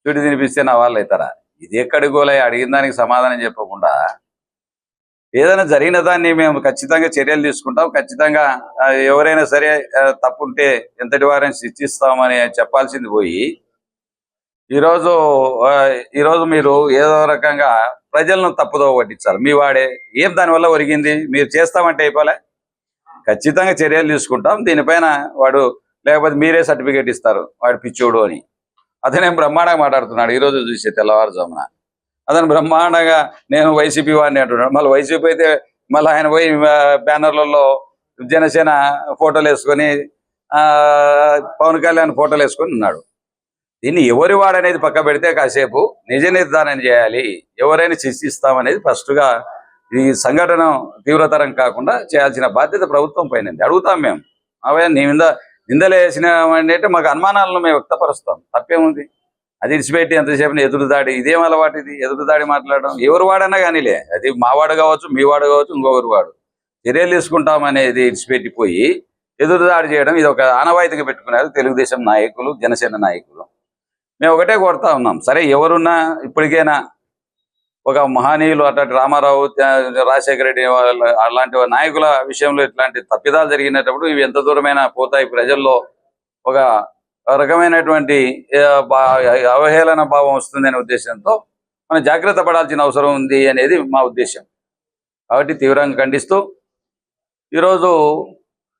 స్వీట్ తినిపిస్తే నా వాళ్ళు అవుతారా? ఇది ఎక్కడికి గోలే? అడిగిన దానికి సమాధానం చెప్పకుండా ఏదైనా జరిగిన దాన్ని మేము ఖచ్చితంగా చర్యలు తీసుకుంటాం, ఖచ్చితంగా ఎవరైనా సరే తప్పుంటే ఎంతటి వారైనా శిక్షిస్తామని చెప్పాల్సింది పోయి, ఈరోజు ఈరోజు మీరు ఏదో రకంగా ప్రజలను తప్పుదో పట్టించాలి. మీ వాడే ఏం దానివల్ల ఒరిగింది? మీరు చేస్తామంటే అయిపోలే. ఖచ్చితంగా చర్యలు తీసుకుంటాం దీనిపైన. వాడు లేకపోతే మీరే సర్టిఫికేట్ ఇస్తారు వాడు పిచ్చోడు అని. అతనేం బ్రహ్మాండంగా మాట్లాడుతున్నాడు ఈరోజు చూసే తెల్లవారుజామున. అతను బ్రహ్మాండంగా నేను వైసీపీ వాడిని అంటున్నాడు. మళ్ళీ వైసీపీ అయితే మళ్ళీ ఆయన పోయి బ్యానర్లలో జనసేన ఫోటోలు వేసుకొని పవన్ కళ్యాణ్ ఫోటోలు వేసుకొని ఉన్నాడు. దీన్ని ఎవరి వాడనేది పక్క పెడితే కాసేపు నిజ నిర్ధారణ చేయాలి. ఎవరైనా శిక్షిస్తామనేది ఫస్ట్గా ఈ సంఘటన తీవ్రతరం కాకుండా చేయాల్సిన బాధ్యత ప్రభుత్వం పైన అడుగుతాం మేము. అవే నీ మీద నిందలు వేసిన అంటే మాకు అనుమానాలను మేము వ్యక్తపరుస్తాం. తప్పేముంది? అది ఇడిచిపెట్టి ఎంతసేపు ఎదురుదాడి, ఇదేం అలవాటు ఇది? ఎదురుదాడి మాట్లాడడం ఎవరు వాడన్నా కానీలే, అది మావాడు కావచ్చు, మీ వాడు కావచ్చు, ఇంకొకరు వాడు. చర్యలు తీసుకుంటామనేది ఇడిచిపెట్టిపోయి ఎదురుదాడి చేయడం ఇది ఒక ఆనవాయితీగా పెట్టుకున్నారు తెలుగుదేశం నాయకులు, జనసేన నాయకులు. మేము ఒకటే కోరుతా ఉన్నాం, సరే ఎవరున్నా ఇప్పటికైనా ఒక మహనీయులు అట్లాంటి రామారావు, రాజశేఖర రెడ్డి అలాంటి నాయకుల విషయంలో ఇట్లాంటి తప్పిదాలు జరిగినప్పుడు ఇవి ఎంత దూరమైనా పోతాయి. ప్రజల్లో ఒక రకమైనటువంటి అవహేళన భావం వస్తుంది అనే ఉద్దేశంతో మనం జాగ్రత్త పడాల్సిన అవసరం ఉంది అనేది మా ఉద్దేశం. కాబట్టి తీవ్రంగా ఖండిస్తూ ఈరోజు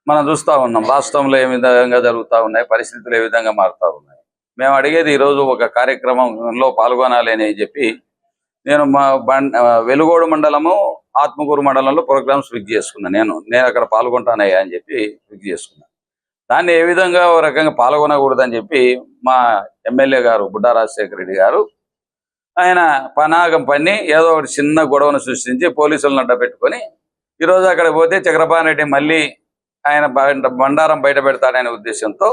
మనం చూస్తూ ఉన్నాం రాష్ట్రంలో ఏ విధంగా జరుగుతూ ఉన్నాయి, పరిస్థితులు ఏ విధంగా మారుతూ ఉన్నాయి. మేము అడిగేది ఈరోజు ఒక కార్యక్రమంలో పాల్గొనాలి అని చెప్పి నేను మా వెలుగోడు మండలము, ఆత్మకూరు మండలంలో ప్రోగ్రామ్స్ ఫిక్స్ చేసుకున్నాను. నేను అక్కడ పాల్గొంటానయ్యా అని చెప్పి ఫిక్స్ చేసుకున్నాను. దాన్ని ఏ విధంగా ఓ రకంగా పాల్గొనకూడదని చెప్పి మా ఎమ్మెల్యే గారు బుడ్డా రాజశేఖర రెడ్డి గారు ఆయన పనాగం పన్ని ఏదో ఒకటి చిన్న గొడవను సృష్టించి పోలీసులను అడ్డ పెట్టుకొని ఈరోజు అక్కడ పోతే చక్రపాణి రెడ్డి మళ్ళీ ఆయన బండారం బయట పెడతాడనే ఉద్దేశంతో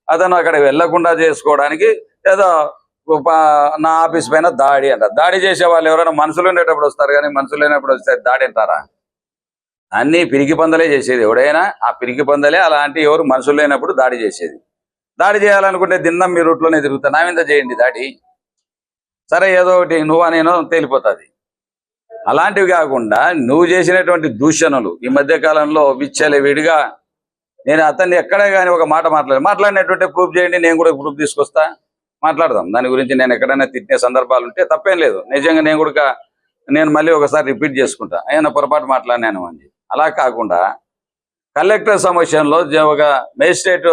అతను అక్కడ వెళ్లకుండా చేసుకోవడానికి ఏదో నా ఆఫీస్ పైన దాడి అంట. దాడి చేసే వాళ్ళు ఎవరైనా మనుషులు ఉండేటప్పుడు వస్తారు, కానీ మనుషులు లేనప్పుడు వస్తే దాడి అంటారా? అన్నీ పిరికి పందలే చేసేది. ఎవడైనా ఆ పిరికి పందలే. అలాంటి ఎవరు మనుషులు లేనప్పుడు దాడి చేసేది. దాడి చేయాలనుకుంటే దిన్నం మీ రూట్లోనే తిరుగుతా, నా మీద చేయండి దాడి. సరే ఏదో ఒకటి నువ్వా నేను తేలిపోతుంది. అలాంటివి కాకుండా నువ్వు చేసినటువంటి దూషణలు ఈ మధ్యకాలంలో విచ్చలవిడిగా నేను అతన్ని ఎక్కడే కానీ ఒక మాట మాట్లాడినటువంటి ప్రూఫ్ చేయండి, నేను కూడా ప్రూఫ్ తీసుకొస్తా, మాట్లాడదాం దాని గురించి. నేను ఎక్కడైనా తిట్టిన సందర్భాలు ఉంటే తప్పేం లేదు. నిజంగా నేను మళ్ళీ ఒకసారి రిపీట్ చేసుకుంటా, ఆయన పొరపాటు మాట్లాడినాను అని. అలా కాకుండా కలెక్టర్ సమస్యంలో ఒక మేజిస్ట్రేట్,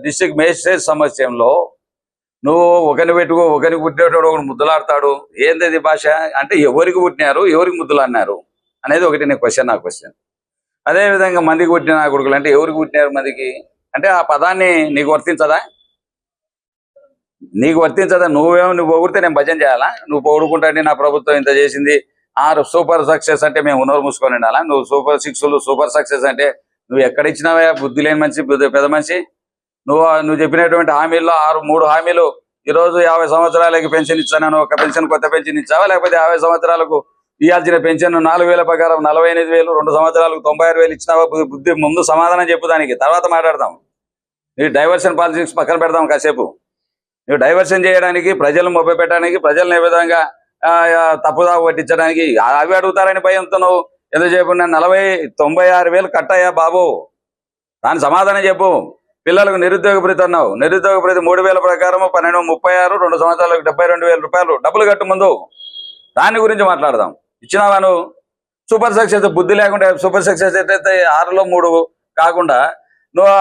డిస్ట్రిక్ట్ మేజిస్ట్రేట్ సమస్యంలో నువ్వు ఒకరిని పెట్టుకో, ఒకరికి పుట్టినోడు ఒకరు ముద్దులాడతాడు. ఏంది భాష అంటే? ఎవరికి పుట్టినారు, ఎవరికి ముద్దులాడినారు అనేది ఒకటి నా క్వశ్చన్. అదేవిధంగా మందికి పుట్టిన నా కొడుకులు అంటే ఎవరికి పుట్టినారు మందికి అంటే ఆ పదాన్ని నీకు వర్తించదా? నువ్వు పొగిడితే నేను భజన చేయాలా? నువ్వు పొగుడుకుంటే నా ప్రభుత్వం ఇంత చేసింది, 6 సూపర్ సక్సెస్ అంటే మేము నోరు మూసుకొని ఉండాలా? నువ్వు సూపర్ 6లు సూపర్ సక్సెస్ అంటే నువ్వు ఎక్కడ ఇచ్చినావా? బుద్ధి లేని మనిషి, పెద్ద మనిషి. నువ్వు చెప్పినటువంటి హామీల్లో 3 హామీలు ఈరోజు 50 సంవత్సరాలకి పెన్షన్ ఇచ్చాను, ఒక పెన్షన్ కొత్త పెన్షన్ ఇచ్చావా? లేకపోతే 50 సంవత్సరాలకు ఇవ్వాల్సిన పెన్షన్ 4,000 ప్రకారం 48,000, 2 సంవత్సరాలకు 96,000 ఇచ్చినావా? బుద్ధి ముందు సమాధానం చెప్పు, దానికి తర్వాత మాట్లాడదాం. నీ డైవర్షన్ పాలిటిక్స్ పక్కన పెడదాం కాసేపు. నువ్వు డైవర్షన్ చేయడానికి, ప్రజలను మొబ్బపెట్టడానికి, ప్రజలను ఏ విధంగా తప్పుదా పట్టించడానికి అవి అడుగుతారని భయంతో నువ్వు ఎంతసేపు 96,000 కట్టయ్యా బాబు, దాని సమాధానం చెప్పు. పిల్లలకు నిరుద్యోగ భృతి అన్నావు, నిరుద్యోగ భృతి 3,000 ప్రకారం 12, 36, 2 సంవత్సరాలకు 72,000 రూపాయలు డబ్బులు కట్టు ముందు. దాని గురించి మాట్లాడదాం. ఇచ్చినావా నువ్వు? సూపర్ సక్సెస్ బుద్ధి లేకుండా సూపర్ సక్సెస్ అయితే 6లో 3 కాకుండా నువ్వు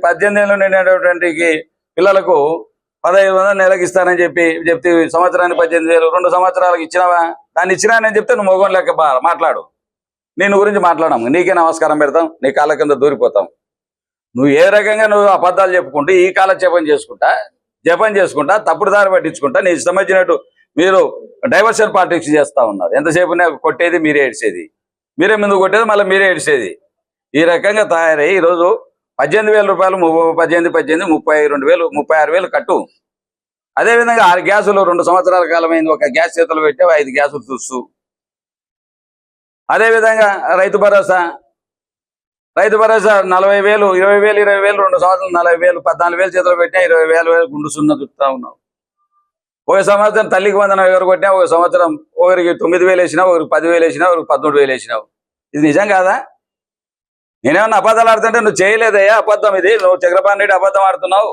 18 ఏళ్ళు నిండినటువంటి పిల్లలకు 1,500 నెలకి ఇస్తానని చెప్తే సంవత్సరానికి 18,000, 2 సంవత్సరాలకు ఇచ్చినావా? దాన్ని ఇచ్చినానని చెప్తే నువ్వు మొగం లెక్క మాట్లాడు. నేను గురించి మాట్లాడము, నీకే నమస్కారం పెడతాం, నీ కాళ్ళ కింద దూరిపోతాం. నువ్వు ఏ రకంగా నువ్వు అబద్ధాలు చెప్పుకుంటూ ఈ కాల జపం చేసుకుంటా తప్పుడు దారి పట్టించుకుంటా నీ ఇష్టం వచ్చినట్టు మీరు డైవర్షన్ పాలిటిక్స్ చేస్తూ ఉన్నారు. ఎంతసేపు కొట్టేది మీరే ఏడ్చేది, మీరే ముందు కొట్టేది మళ్ళీ మీరే ఏడ్చేది. ఈ రకంగా తయారయ్యి ఈరోజు 18,000 రూపాయలు 18, 32,000, 36,000 కట్టు. అదేవిధంగా 6 గ్యాసులు 2 సంవత్సరాల కాలమైంది, ఒక గ్యాస్ చేతులు పెట్టావు, 5 గ్యాసులు చూస్తూ. అదేవిధంగా రైతు భరోసా 40,000, 20,000, 20,000, 2 సంవత్సరాలు 40,000, 14,000 చేతులు పెట్టినా 20,000 గుండు సున్నా చుట్టా ఉన్నావు. ఒక సంవత్సరం తల్లికి వందనం ఎవరు కొట్టినా, ఒక సంవత్సరం ఒకరికి 9,000 వేసినావు, ఒకరికి 10,000 వేసినావు, ఒకరికి 13,000 వేసినావు. ఇది నిజం కాదా? నేనేమన్నా అబద్ధాలు ఆడుతుంటే నువ్వు చేయలేదయ్యా అబద్ధం ఇది. నువ్వు చక్రపాణి రెడ్డి అబద్ధం ఆడుతున్నావు.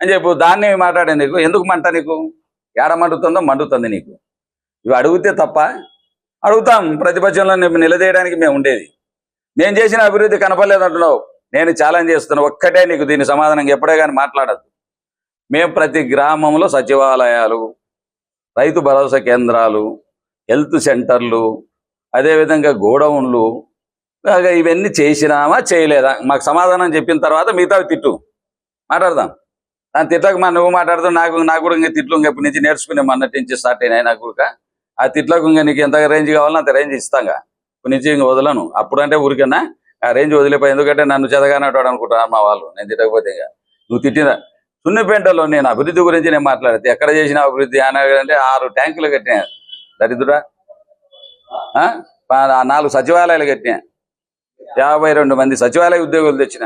అని చెప్పు. దాన్ని మాట్లాడే నీకు ఎందుకు మంట? నీకు ఏడ మండుతుందో మండుతుంది నీకు. ఇవి అడిగితే తప్ప అడుగుతాం. ప్రతిపక్షంలో నిలదీయడానికి మేము ఉండేది. నేను చేసిన అభివృద్ధి కనపడలేదు అంటున్నావు. నేను ఛాలెంజ్ చేస్తున్నాను, ఒక్కటే నీకు దీని సమాధానం ఎప్పుడే కానీ మాట్లాడద్దు. మేము ప్రతి గ్రామంలో సచివాలయాలు, రైతు భరోసా కేంద్రాలు, హెల్త్ సెంటర్లు, అదేవిధంగా గోడౌన్లు, ఇవన్నీ చేసినామా చేయలేదా? మాకు సమాధానం చెప్పిన తర్వాత మిగతా తిట్టు మాట్లాడదాం. దాని తిట్లకు నువ్వు మాట్లాడుతూ నాకు కూడా ఇంకా తిట్లు ఇప్పటి నుంచి నేర్చుకునే అన్నట్టు నుంచి స్టార్ట్ అయినాయి. నాకు కూడా ఆ తిట్లకు ఇంకా నీకు ఎంత రేంజ్ కావాలో అంత రేంజ్ ఇస్తాగా. ఇప్పటి నుంచి ఇంక వదలను. అప్పుడంటే ఊరికన్నా ఆ రేంజ్ వదిలిపోయి, ఎందుకంటే నన్ను చెదగానట్టు అనుకుంటున్నాను మా వాళ్ళు. నేను తిట్టకపోతే ఇంకా నువ్వు తిట్టిన సున్నిపేటలో నేను అభివృద్ధి గురించి నేను మాట్లాడితే ఎక్కడ చేసిన అభివృద్ధి అంటే 6 ట్యాంకులు కట్టినా దరిద్రుడా, 4 సచివాలయాలు కట్టినా, 52 మంది సచివాలయ ఉద్యోగులు తెచ్చిన,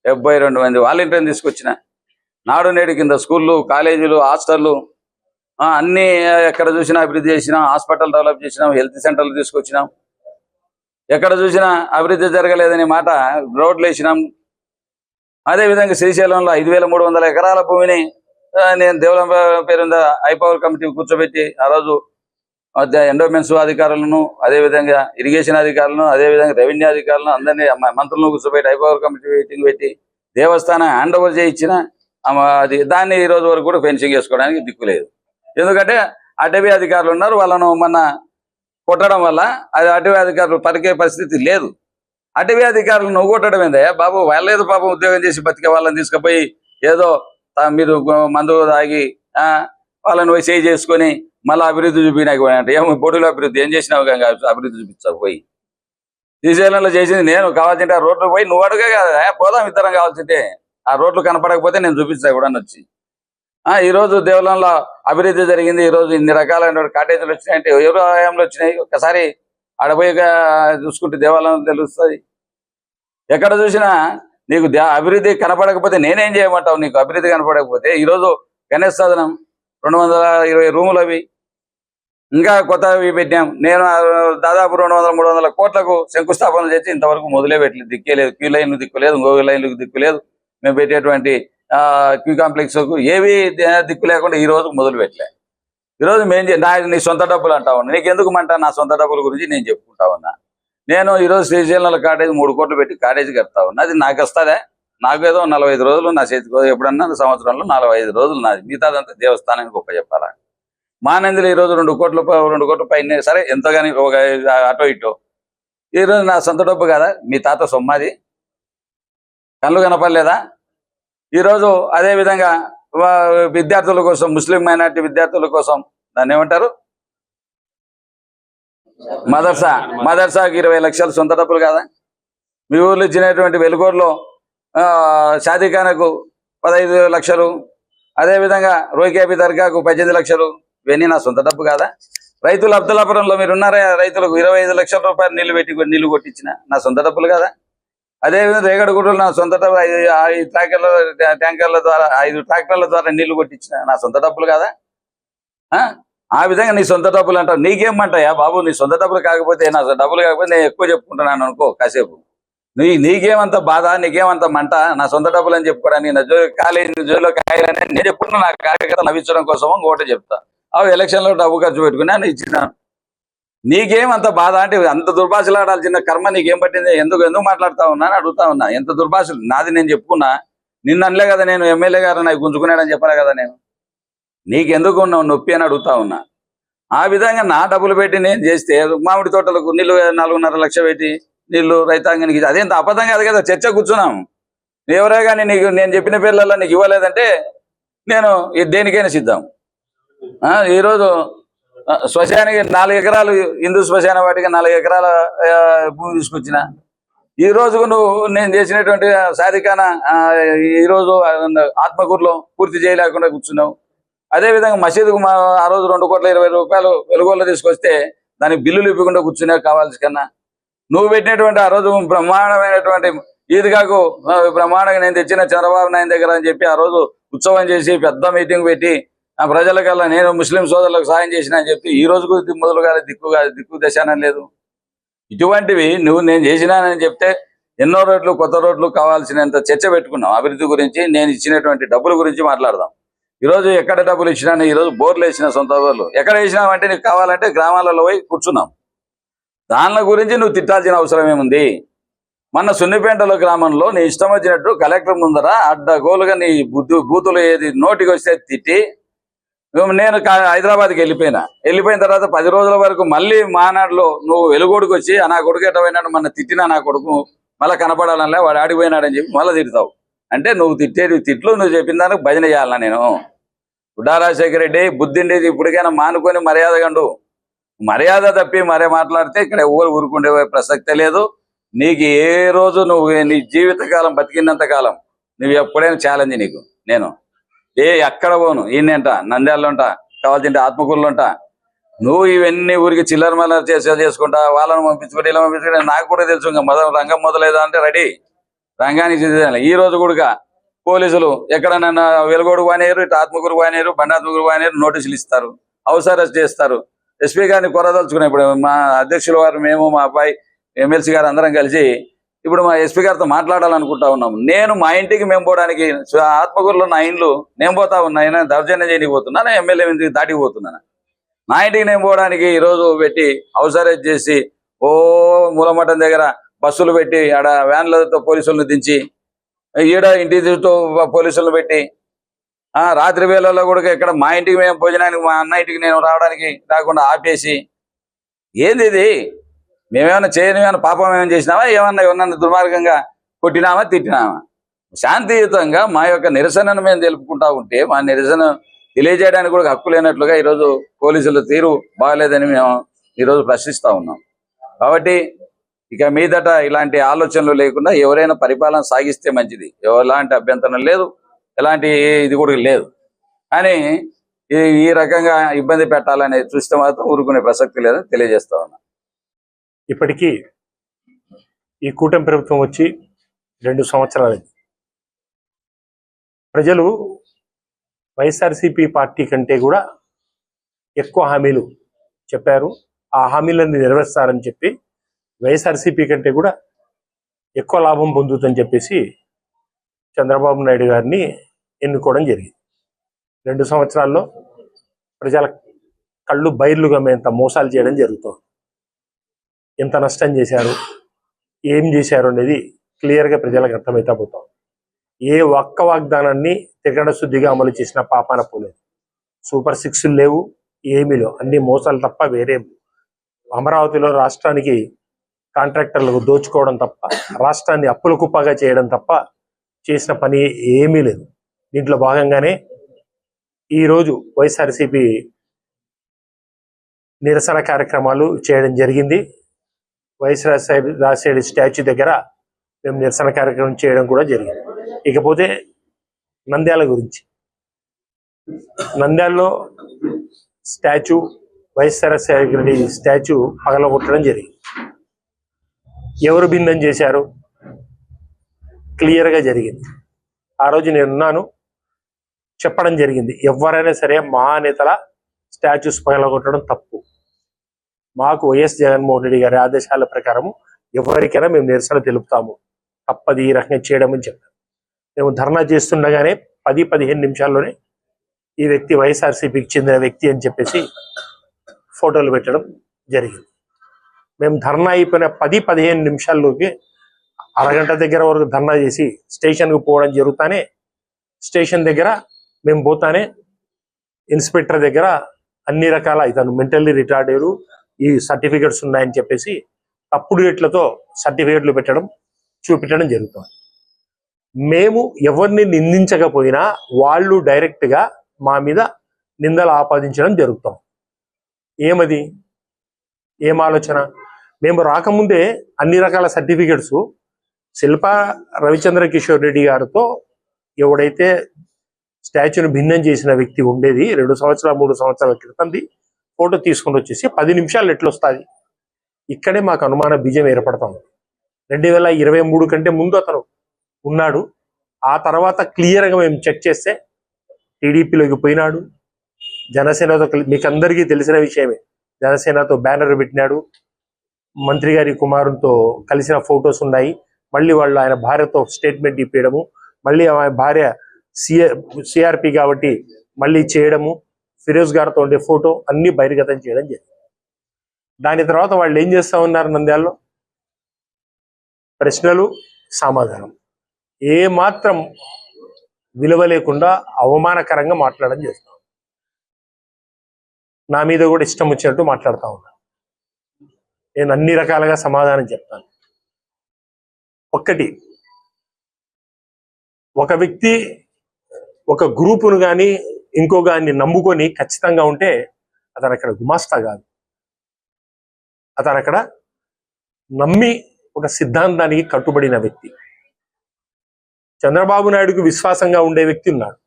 72 మంది వాలంటీర్లు తీసుకొచ్చిన, నాడు నేడు కింద స్కూళ్ళు, కాలేజీలు, హాస్టళ్ళు అన్నీ ఎక్కడ చూసినా అభివృద్ధి చేసినాం. హాస్పిటల్ డెవలప్ చేసినాం, హెల్త్ సెంటర్లు తీసుకొచ్చినాం. ఎక్కడ చూసినా అభివృద్ధి జరగలేదనే మాట రోడ్లు వేసినాం. అదేవిధంగా శ్రీశైలంలో 5300 ఎకరాల భూమిని నేను డెవలప్మెంట్ పేరు ఐపవర్ కమిటీ కూర్చోబెట్టి ఆ రోజు ఎండోమెంట్స్ అధికారులను, అదేవిధంగా ఇరిగేషన్ అధికారులను, అదేవిధంగా రెవెన్యూ అధికారులను అందరినీ మంత్రులను కూర్చోబెట్టి ఐపవర్ కమిటీ మీటింగ్ పెట్టి దేవస్థానం హ్యాండ్ ఓవర్ చేయించిన అది దాన్ని ఈ రోజు వరకు కూడా ఫెన్సింగ్ చేసుకోవడానికి దిక్కులేదు. ఎందుకంటే అటవీ అధికారులు ఉన్నారు, వాళ్ళను మొన్న కొట్టడం వల్ల అది అటవీ అధికారులు పరికే పరిస్థితి లేదు. అటవీ అధికారులు నువ్వు కొట్టడం ఏందయ్యా బాబు? వాళ్ళేదో పాపం ఉద్యోగం చేసి బతికే వాళ్ళని తీసుకుపోయి ఏదో మీరు మందు తాగి వాళ్ళని చేయి చేసుకొని మళ్ళీ అభివృద్ధి చూపినాక అంటే ఏమో బొడుగుల అభివృద్ధి ఏం చేసినావు కదా అభివృద్ధి చూపించావు పోయి. శ్రీశైలంలో చేసింది నేను. కావాల్సింటే ఆ రోడ్లు పోయి నువ్వు అడుగే కదా, పోదాం ఇద్దరం కావాల్సింటే. ఆ రోడ్లు కనపడకపోతే నేను చూపిస్తా కూడా వచ్చి. ఈరోజు దేవాలయంలో అభివృద్ధి జరిగింది. ఈరోజు ఇన్ని రకాలైన కాటేజీలు వచ్చినాయంటే ఎవరు హయాంలో వచ్చినాయి? ఒక్కసారి ఆడపోయి చూసుకుంటే దేవాలయం తెలుస్తుంది. ఎక్కడ చూసినా నీకు అభివృద్ధి కనపడకపోతే నేనేం చేయమంటావు? నీకు అభివృద్ధి కనపడకపోతే ఈరోజు గణేష్ సదనం 220 రూములు అవి ఇంకా కొత్తవి పెట్టాం. నేను దాదాపు 200-300 కోట్లకు శంకుస్థాపన చేసి ఇంతవరకు మొదలే పెట్టలేదు. దిక్కేలేదు, క్యూ లైన్లు దిక్కులేదు, ఇంకో లైన్లకు దిక్కులేదు. మేము పెట్టేటువంటి క్యూ కాంప్లెక్స్కు ఏవి దిక్కు లేకుండా ఈ రోజు మొదలు పెట్టలే. ఈరోజు మేము నీ సొంత డబ్బులు అంటా ఉన్నా. నీకు ఎందుకు మంటా? నా సొంత డబ్బుల గురించి నేను చెప్పుకుంటా ఉన్నా. నేను ఈరోజు శ్రీశైలంలో కాటేజ్ 3 కోట్లు పెట్టి కాటేజ్ కడతా ఉన్నా. అది నాకు వస్తుందా? నాకు ఏదో 45 రోజులు నా చేతికి, ఎప్పుడన్నా సంవత్సరంలో 45 రోజులు నాది. మిగతాదంతా దేవస్థానానికి గొప్ప చెప్పాలా. మానందిలో ఈరోజు 2 కోట్ల పైన సరే ఎంతో కానీ ఒక అటో ఇటో. ఈరోజు నా సొంత డబ్బు కదా, మీ తాత సొమ్మాది. కళ్ళు కనపడలేదా? ఈరోజు అదేవిధంగా విద్యార్థుల కోసం, ముస్లిం మైనార్టీ విద్యార్థుల కోసం దాన్ని ఏమంటారు, మదర్సాకి 20 లక్షలు సొంత డబ్బులు కదా. మీ ఊర్లో ఇచ్చినటువంటి వెలుగూరులో షాదీఖానాకు 15 లక్షలు, అదేవిధంగా రోకేబీ దర్గాకు 18 లక్షలు. ఇవన్నీ నా సొంత డబ్బు కాదా? రైతులు అబ్దుల్లాపురంలో మీరు ఉన్నారా? రైతులకు 25 లక్షల రూపాయలు నీళ్లు కొట్టించిన నా సొంత డబ్బులు కదా. అదేవిధంగా రేగడగూడలో నా సొంత డబ్బు 5 ట్యాంకర్ల ద్వారా 5 ట్రాక్టర్ల ద్వారా నీళ్లు కొట్టించిన నా సొంత డబ్బులు కదా. ఆ విధంగా నీ సొంత డబ్బులు అంటావు. నీకేమంటాయా బాబు? నీ సొంత డబ్బులు కాకపోతే, నా డబ్బులు కాకపోతే నేను ఎక్కువ చెప్పుకుంటున్నాను అనుకో కాసేపు. నీకేమంత బాధ, నీకేమంత మంట? నా సొంత డబ్బులు అని చెప్పుకోవడానికి నా కాలేజీ జోలో కాయాలని నేను చెప్పుకున్నా. నా కార్యకర్తలు నవ్వించడం కోసం ఇంకోటి చెప్తా. అవి ఎలక్షన్లో డబ్బు ఖర్చు పెట్టుకుని నేను ఇచ్చినాను. నీకేమంత బాధ అంటే అంత దుర్భాషలు ఆడాల్సిన కర్మ నీకేం పట్టింది? ఎందుకు మాట్లాడుతా ఉన్నా అని అడుగుతా ఉన్నా. ఎంత దుర్భాషలు నాది నేను చెప్పుకున్నా. నిన్న అనలే కదా నేను, ఎమ్మెల్యే గారు నాకు గుంజుకున్నాడని చెప్పలే కదా నేను. నీకెందుకు ఉన్నావు నొప్పి అని అడుగుతా ఉన్నా. ఆ విధంగా నా డబ్బులు పెట్టి నేను చేస్తే మామిడి తోటలకు నీళ్ళు 4.5 లక్షలు పెట్టి నీళ్ళు రైతాంగానికి, అదేంత అబద్ధం కాదు కదా. చర్చ కూర్చున్నాం. ఎవరే కానీ నీకు నేను చెప్పిన పేర్లలో నీకు ఇవ్వలేదంటే నేను దేనికైనా సిద్ధం. ఈరోజు శ్మశానికి 4 ఎకరాలు, హిందూ శ్మశాన వాటికి 4 ఎకరాల భూమి తీసుకొచ్చిన. ఈ రోజుకు నువ్వు నేను చేసినటువంటి సాధికాన ఈరోజు ఆత్మకూరులో పూర్తి చేయలేకుండా కూర్చున్నావు. అదేవిధంగా మసీదుకు ఆ రోజు 2,20,00,000 వెలుగోళ్ళు తీసుకొస్తే దానికి బిల్లులు ఇవ్వకుండా కూర్చునే కావాల్సి కన్నా నువ్వు పెట్టినటువంటి ఆ రోజు బ్రహ్మాండమైనటువంటి ఈద్గాకు బ్రహ్మాండంగా నేను తెచ్చిన చంద్రబాబు నాయుడు దగ్గర అని చెప్పి ఆ రోజు ఉత్సవం చేసి పెద్ద మీటింగ్ పెట్టి ప్రజలకల్లా నేను ముస్లిం సోదరులకు సాయం చేసిన అని చెప్పి ఈ రోజుకు మొదలుగా దిక్కు దశానం లేదు. ఇటువంటివి నేను చేసినానని చెప్తే ఎన్నో రోడ్లు కొత్త రోడ్లు కావాల్సినంత చర్చ పెట్టుకున్నాం. అభివృద్ధి గురించి, నేను ఇచ్చినటువంటి డబ్బుల గురించి మాట్లాడదాం. ఈరోజు ఎక్కడ డబ్బులు ఇచ్చినా, ఈరోజు బోర్లు వేసిన సొంత బోర్లు ఎక్కడ వేసినావంటే నీకు కావాలంటే గ్రామాలలో పోయి కూర్చున్నాం. దానిల గురించి నువ్వు తిట్టాల్సిన అవసరం ఏముంది? మొన్న సున్నిపేంటలో గ్రామంలో నీ ఇష్టం వచ్చినట్టు కలెక్టర్ ముందర అడ్డగోలుగా నీ బూతులు ఏది నోటికి వస్తే తిట్టి నేను హైదరాబాద్కి వెళ్ళిపోయిన తర్వాత 10 రోజుల వరకు మళ్ళీ మానాడులో నువ్వు వెలుగోడికి వచ్చి నా కొడుకు ఎట్టపోయినాడు మన తిట్టినా నా కొడుకు మళ్ళీ కనపడాలనిలే వాడు ఆడిపోయినాడని చెప్పి మళ్ళీ తిడతావు. అంటే నువ్వు తిట్టేది తిట్లు నువ్వు చెప్పిన దానికి భజన చేయాలన్నా నేను? గుడ్డా రాజశేఖర రెడ్డి బుద్ధిండేది ఇప్పటికైనా మానుకొని మర్యాద కండు. మర్యాద తప్పి మరే మాట్లాడితే ఇక్కడ ఎవరు ఊరుకుండే ప్రసక్తే లేదు. నీకు ఏ రోజు నువ్వు నీ జీవితకాలం బతికినంత కాలం నువ్వు ఎప్పుడైనా ఛాలెంజ్ నీకు. నేను ఎక్కడ పోను, ఈయనంట నంద్యాలలో ఉంటా, కావాల్సింటే ఆత్మకూరులో ఉంటా. నువ్వు ఇవన్నీ ఊరికి చిల్లర మల్లర చేసుకుంటా, వాళ్ళని పంపించుకుంటే ఇలా పంపించుకుంటే నాకు కూడా తెలుసు. ఇంకా రంగం మొదలేదా అంటే రెడీ రంగానికి ఈ రోజు కూడా పోలీసులు ఎక్కడన్నా వెలుగోడు వానేరు, ఇటు ఆత్మకూరు వానేరు, బండాత్మకూరు వానేరు నోటీసులు ఇస్తారు, హౌస్ అరెస్ట్ చేస్తారు. ఎస్పీ గారిని కొరదలుచుకున్నాం. ఇప్పుడు మా అధ్యక్షుల వారు, మేము, మా అబ్బాయి ఎమ్మెల్సీ గారు అందరం కలిసి ఇప్పుడు మా ఎస్పీ గారితో మాట్లాడాలనుకుంటా ఉన్నాము. నేను మా ఇంటికి మేము పోవడానికి ఆత్మకూరులో నా ఇండ్లు నేను పోతా ఉన్నా, దౌర్జన్యం చేయకపోతున్నాను, ఎమ్మెల్యే ఇంటికి దాటికి పోతున్నాను. నా ఇంటికి నేను పోవడానికి ఈరోజు పెట్టి హౌస్ అరెస్ట్ చేసి మూలమఠం దగ్గర బస్సులు పెట్టి ఆడ వ్యాన్లతో పోలీసులను దించి ఈడ ఇంటి చుట్టూ పోలీసులను పెట్టి రాత్రి వేళల్లో కూడా ఇక్కడ మా ఇంటికి మేము భోజనానికి మా అన్న ఇంటికి నేను రావడానికి రాకుండా ఆపేసి ఏంది ఇది? మేమేమన్నా చేయని పాపం ఏమైనా చేసినావా? ఏమన్నా దుర్మార్గంగా కొట్టినామా, తిట్టినామా? శాంతియుతంగా మా యొక్క నిరసనను మేము తెలుపుకుంటా ఉంటే మా నిరసన తెలియజేయడానికి కూడా హక్కు లేనట్లుగా ఈరోజు పోలీసుల తీరు బాగలేదని మేము ఈరోజు ప్రశ్నిస్తూ ఉన్నాం. కాబట్టి ఇక మీదట ఇలాంటి ఆలోచనలు లేకుండా ఎవరైనా పరిపాలన సాగిస్తే మంచిది. ఎలాంటి అభ్యంతరం లేదు, ఎలాంటి ఇది కూడా లేదు. కానీ ఈ రకంగా ఇబ్బంది పెట్టాలనే చూస్తే మాత్రం ఊరుకునే ప్రసక్తి లేదని తెలియజేస్తా ఉన్నా. ఇప్పటికీ ఈ కూటమి ప్రభుత్వం వచ్చి 2 సంవత్సరాలు. ప్రజలు వైఎస్ఆర్సీపీ పార్టీ కంటే కూడా ఎక్కువ హామీలు చెప్పారు. ఆ హామీలను నెరవేరుస్తారని చెప్పి వైఎస్ఆర్సీపీ కంటే కూడా ఎక్కువ లాభం పొందుతుందని చెప్పేసి చంద్రబాబు నాయుడు గారిని ఎన్నుకోవడం జరిగింది. 2 సంవత్సరాల్లో ప్రజల కళ్ళు బయర్లుగా మేంత మోసాలు చేయడం జరుగుతుంది. ఎంత నష్టం చేశారు, ఏం చేశారు అనేది క్లియర్గా ప్రజలకు అర్థమైతే పోతాం. ఏ ఒక్క వాగ్దానాన్ని తిరగడ శుద్ధిగా అమలు చేసిన పాపాన పోలేదు. సూపర్ 6 లేవు, ఏమీ లేవు, అన్ని మోసాలు తప్ప వేరే. అమరావతిలో రాష్ట్రానికి కాంట్రాక్టర్లకు దోచుకోవడం తప్ప, రాష్ట్రాన్ని అప్పుల కుప్పగా చేయడం తప్ప చేసిన పని ఏమీ లేదు. దీంట్లో భాగంగానే ఈరోజు వైఎస్ఆర్సీపీ నిరసన కార్యక్రమాలు చేయడం జరిగింది. వైఎస్ రాజశేఖర స్టాచ్యూ దగ్గర మేము నిరసన కార్యక్రమం చేయడం కూడా జరిగింది. ఇకపోతే నంద్యాల గురించి, నంద్యాలలో స్టాచ్యూ వైఎస్ రాజశేఖర రెడ్డి స్టాచ్యూ పగలగొట్టడం జరిగింది. ఎవరు భిన్నం చేశారు? క్లియర్గా జరిగింది. ఆ రోజు నేనున్నాను, చెప్పడం జరిగింది. ఎవరైనా సరే మా నేతల స్టాచ్యూస్ పగలగొట్టడం తప్పు. మాకు వైఎస్ జగన్మోహన్ రెడ్డి గారి ఆదేశాల ప్రకారము ఎవరికైనా మేము నిరసన తెలుపుతాము, తప్పది ఈ రకంగా చేయడం అని చెప్పారు. మేము ధర్నా చేస్తుండగానే 10-15 నిమిషాల్లోనే ఈ వ్యక్తి వైఎస్ఆర్సీపీకి చెందిన వ్యక్తి అని చెప్పేసి ఫోటోలు పెట్టడం జరిగింది. మేము ధర్నా అయిపోయిన 10-15 నిమిషాల్లోకి అరగంట దగ్గర వరకు ధర్నా చేసి స్టేషన్కు పోవడం జరుగుతానే, స్టేషన్ దగ్గర మేము పోతానే ఇన్స్పెక్టర్ దగ్గర అన్ని రకాల ఇతను మెంటల్లీ రిటార్డెడ్, ఈ సర్టిఫికెట్స్ ఉన్నాయని చెప్పేసి తప్పుడు రేట్లతో సర్టిఫికెట్లు పెట్టడం చూపించడం జరుగుతుంది. మేము ఎవరిని నిందించకపోయినా వాళ్ళు డైరెక్ట్గా మా మీద నిందలు ఆపాదించడం జరుగుతాం. ఏమది? ఏం ఆలోచన? మేము రాకముందే అన్ని రకాల సర్టిఫికెట్స్ శిల్పా రవిచంద్ర కిషోర్ రెడ్డి గారితో ఎవడైతే స్టాచ్యూని భిన్నం చేసిన వ్యక్తి ఉండేది 2 సంవత్సరాలు 3 సంవత్సరాల క్రితంది ఫోటో తీసుకుని వచ్చేసి 10 నిమిషాలు ఎట్లొస్తుంది? ఇక్కడే మాకు అనుమాన బీజం ఏర్పడతాం. 2023 కంటే ముందు అతను ఉన్నాడు. ఆ తర్వాత క్లియర్గా మేము చెక్ చేస్తే టీడీపీలోకి పోయినాడు. జనసేనతో, మీకు అందరికీ తెలిసిన విషయమే, జనసేనతో బ్యానర్ పెట్టినాడు. మంత్రి గారి కుమారుతో కలిసిన ఫొటోస్ ఉన్నాయి. మళ్ళీ వాళ్ళు ఆయన భార్యతో స్టేట్మెంట్ ఇప్పించడము, మళ్ళీ ఆయన భార్య సిఆర్పి కాబట్టి మళ్ళీ చేయడము, ఫిరోజ్ గారితో ఉండే ఫోటో అన్ని బహిర్గతం చేయడం జరిగింది. దాని తర్వాత వాళ్ళు ఏం చేస్తా ఉన్నారు? నంద్యాలలో ప్రశ్నలు సమాధానం ఏ మాత్రం విలువ లేకుండా అవమానకరంగా మాట్లాడడం చేస్తాం. నా మీద కూడా ఇష్టం వచ్చినట్టు మాట్లాడుతూ ఉన్నా. నేను అన్ని రకాలుగా సమాధానం చెప్తాను. ఒక్కటి, ఒక వ్యక్తి ఒక గ్రూపును కానీ ఇంకో గాన్ని నమ్ముకొని ఖచ్చితంగా ఉంటే అతను అక్కడ గుమాస్తా కాదు. అతను అక్కడ నమ్మి ఒక సిద్ధాంతానికి కట్టుబడిన వ్యక్తి. చంద్రబాబు నాయుడుకు విశ్వాసంగా ఉండే వ్యక్తి ఉన్నాడు.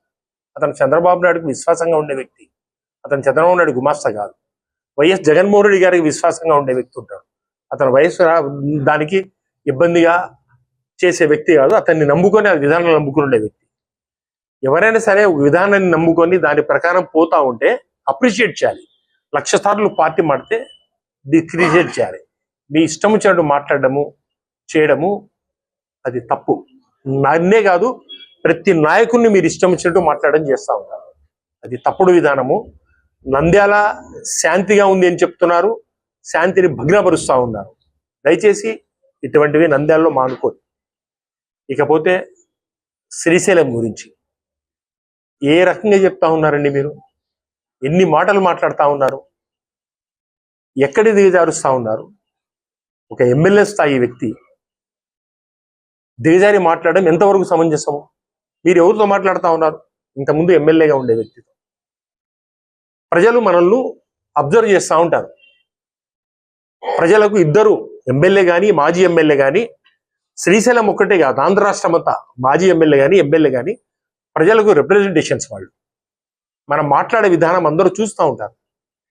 అతను చంద్రబాబు నాయుడుకు విశ్వాసంగా ఉండే వ్యక్తి. అతను చంద్రబాబు నాయుడు గుమాస్తా కాదు. వైఎస్ జగన్మోహన్ రెడ్డి గారికి విశ్వాసంగా ఉండే వ్యక్తి ఉంటాడు. అతను వైఎస్ దానికి ఇబ్బందిగా చేసే వ్యక్తి కాదు. అతన్ని నమ్ముకొని ఆ విధానాన్ని నమ్ముకుని ఉండే వ్యక్తి. ఎవరైనా సరే ఒక విధానాన్ని నమ్ముకొని దాని ప్రకారం పోతా ఉంటే అప్రిషియేట్ చేయాలి. 1,00,000 సార్లు పార్టీ మాడితే డిక్రిషియేట్ చేయాలి. మీ ఇష్టం వచ్చినట్టు మాట్లాడడము చేయడము అది తప్పు. నన్నే కాదు, ప్రతి నాయకుడిని మీరు ఇష్టం వచ్చినట్టు మాట్లాడడం చేస్తూ ఉంటారు. అది తప్పుడు విధానము. నంద్యాల శాంతిగా ఉంది అని చెప్తున్నారు, శాంతిని భగ్నపరుస్తూ ఉన్నారు. దయచేసి ఇటువంటివి నంద్యాలలో మానుకోండి. ఇకపోతే శ్రీశైలం గురించి ఏ రకంగా చెప్తా ఉన్నారండి మీరు? ఎన్ని మాటలు మాట్లాడుతూ ఉన్నారు? ఎక్కడి దిగజారుస్తూ ఉన్నారు? ఒక ఎమ్మెల్యే స్థాయి వ్యక్తి దిగజారి మాట్లాడడం ఎంతవరకు సమంజసము? మీరు ఎవరితో మాట్లాడుతూ ఉన్నారు? ఇంతకుముందు ఎమ్మెల్యేగా ఉండే వ్యక్తితో. ప్రజలు మనల్ని అబ్జర్వ్ చేస్తూ ఉంటారు. ప్రజలకు ఇద్దరు ఎమ్మెల్యే కానీ మాజీ ఎమ్మెల్యే కానీ, శ్రీశైలం ఒక్కటే కాదు ఆంధ్ర రాష్ట్రం అంతా మాజీ ఎమ్మెల్యే కానీ ఎమ్మెల్యే కానీ ప్రజలకు రిప్రజెంటేషన్స్. వాళ్ళు మనం మాట్లాడే విధానం అందరూ చూస్తూ ఉంటారు.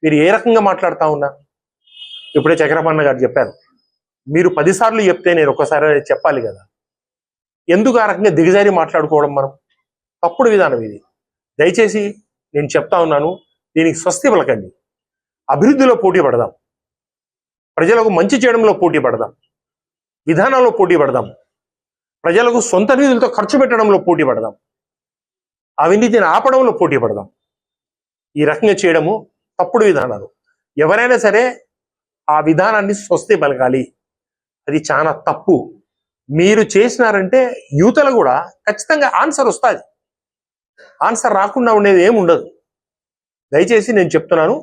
మీరు ఏ రకంగా మాట్లాడుతూ ఉన్నారు? ఇప్పుడే చక్రపాణ గారు చెప్పారు, మీరు 10 సార్లు చెప్తే నేను ఒక్కసారి చెప్పాలి కదా. ఎందుకు ఆ రకంగా దిగజారి మాట్లాడుకోవడం? మనం తప్పుడు విధానం ఇది. దయచేసి నేను చెప్తా ఉన్నాను, దీనికి స్వస్తి పలకండి. అభివృద్ధిలో పోటీ పడదాం, ప్రజలకు మంచి చేయడంలో పోటీ పడదాం, విధానాల్లో పోటీ పడదాం, ప్రజలకు సొంత నిధులతో ఖర్చు పెట్టడంలో పోటీ పడదాం, అవినీతిని ఆపడంలో పోటీ పడదాం. ఈ రకంగా చేయడము తప్పుడు విధానాలు. ఎవరైనా సరే ఆ విధానాన్ని స్వస్తి పలకాలి. అది చాలా తప్పు. మీరు చేసినారంటే యువతలు కూడా ఖచ్చితంగా ఆన్సర్ వస్తుంది. ఆన్సర్ రాకుండా ఉండేది ఏమి ఉండదు. దయచేసి నేను చెప్తున్నాను,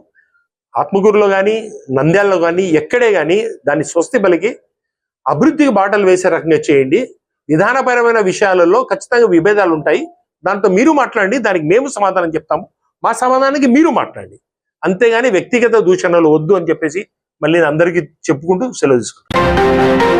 ఆత్మకూరులో కానీ నంద్యాలలో కానీ ఎక్కడే కానీ దాన్ని స్వస్తి పలికి అభివృద్ధికి బాటలు వేసే రకంగా చేయండి. విధానపరమైన విషయాలలో ఖచ్చితంగా విభేదాలు ఉంటాయి. దాంతో మీరు మాట్లాడండి, దానికి మేము సమాధానం చెప్తాము. మా సమాధానానికి మీరు మాట్లాడండి. అంతేగాని వ్యక్తిగత దూషణలు వద్దు అని చెప్పేసి మళ్ళీ నేను అందరికీ చెప్పుకుంటూ సెలవు తీసుకుంటాను.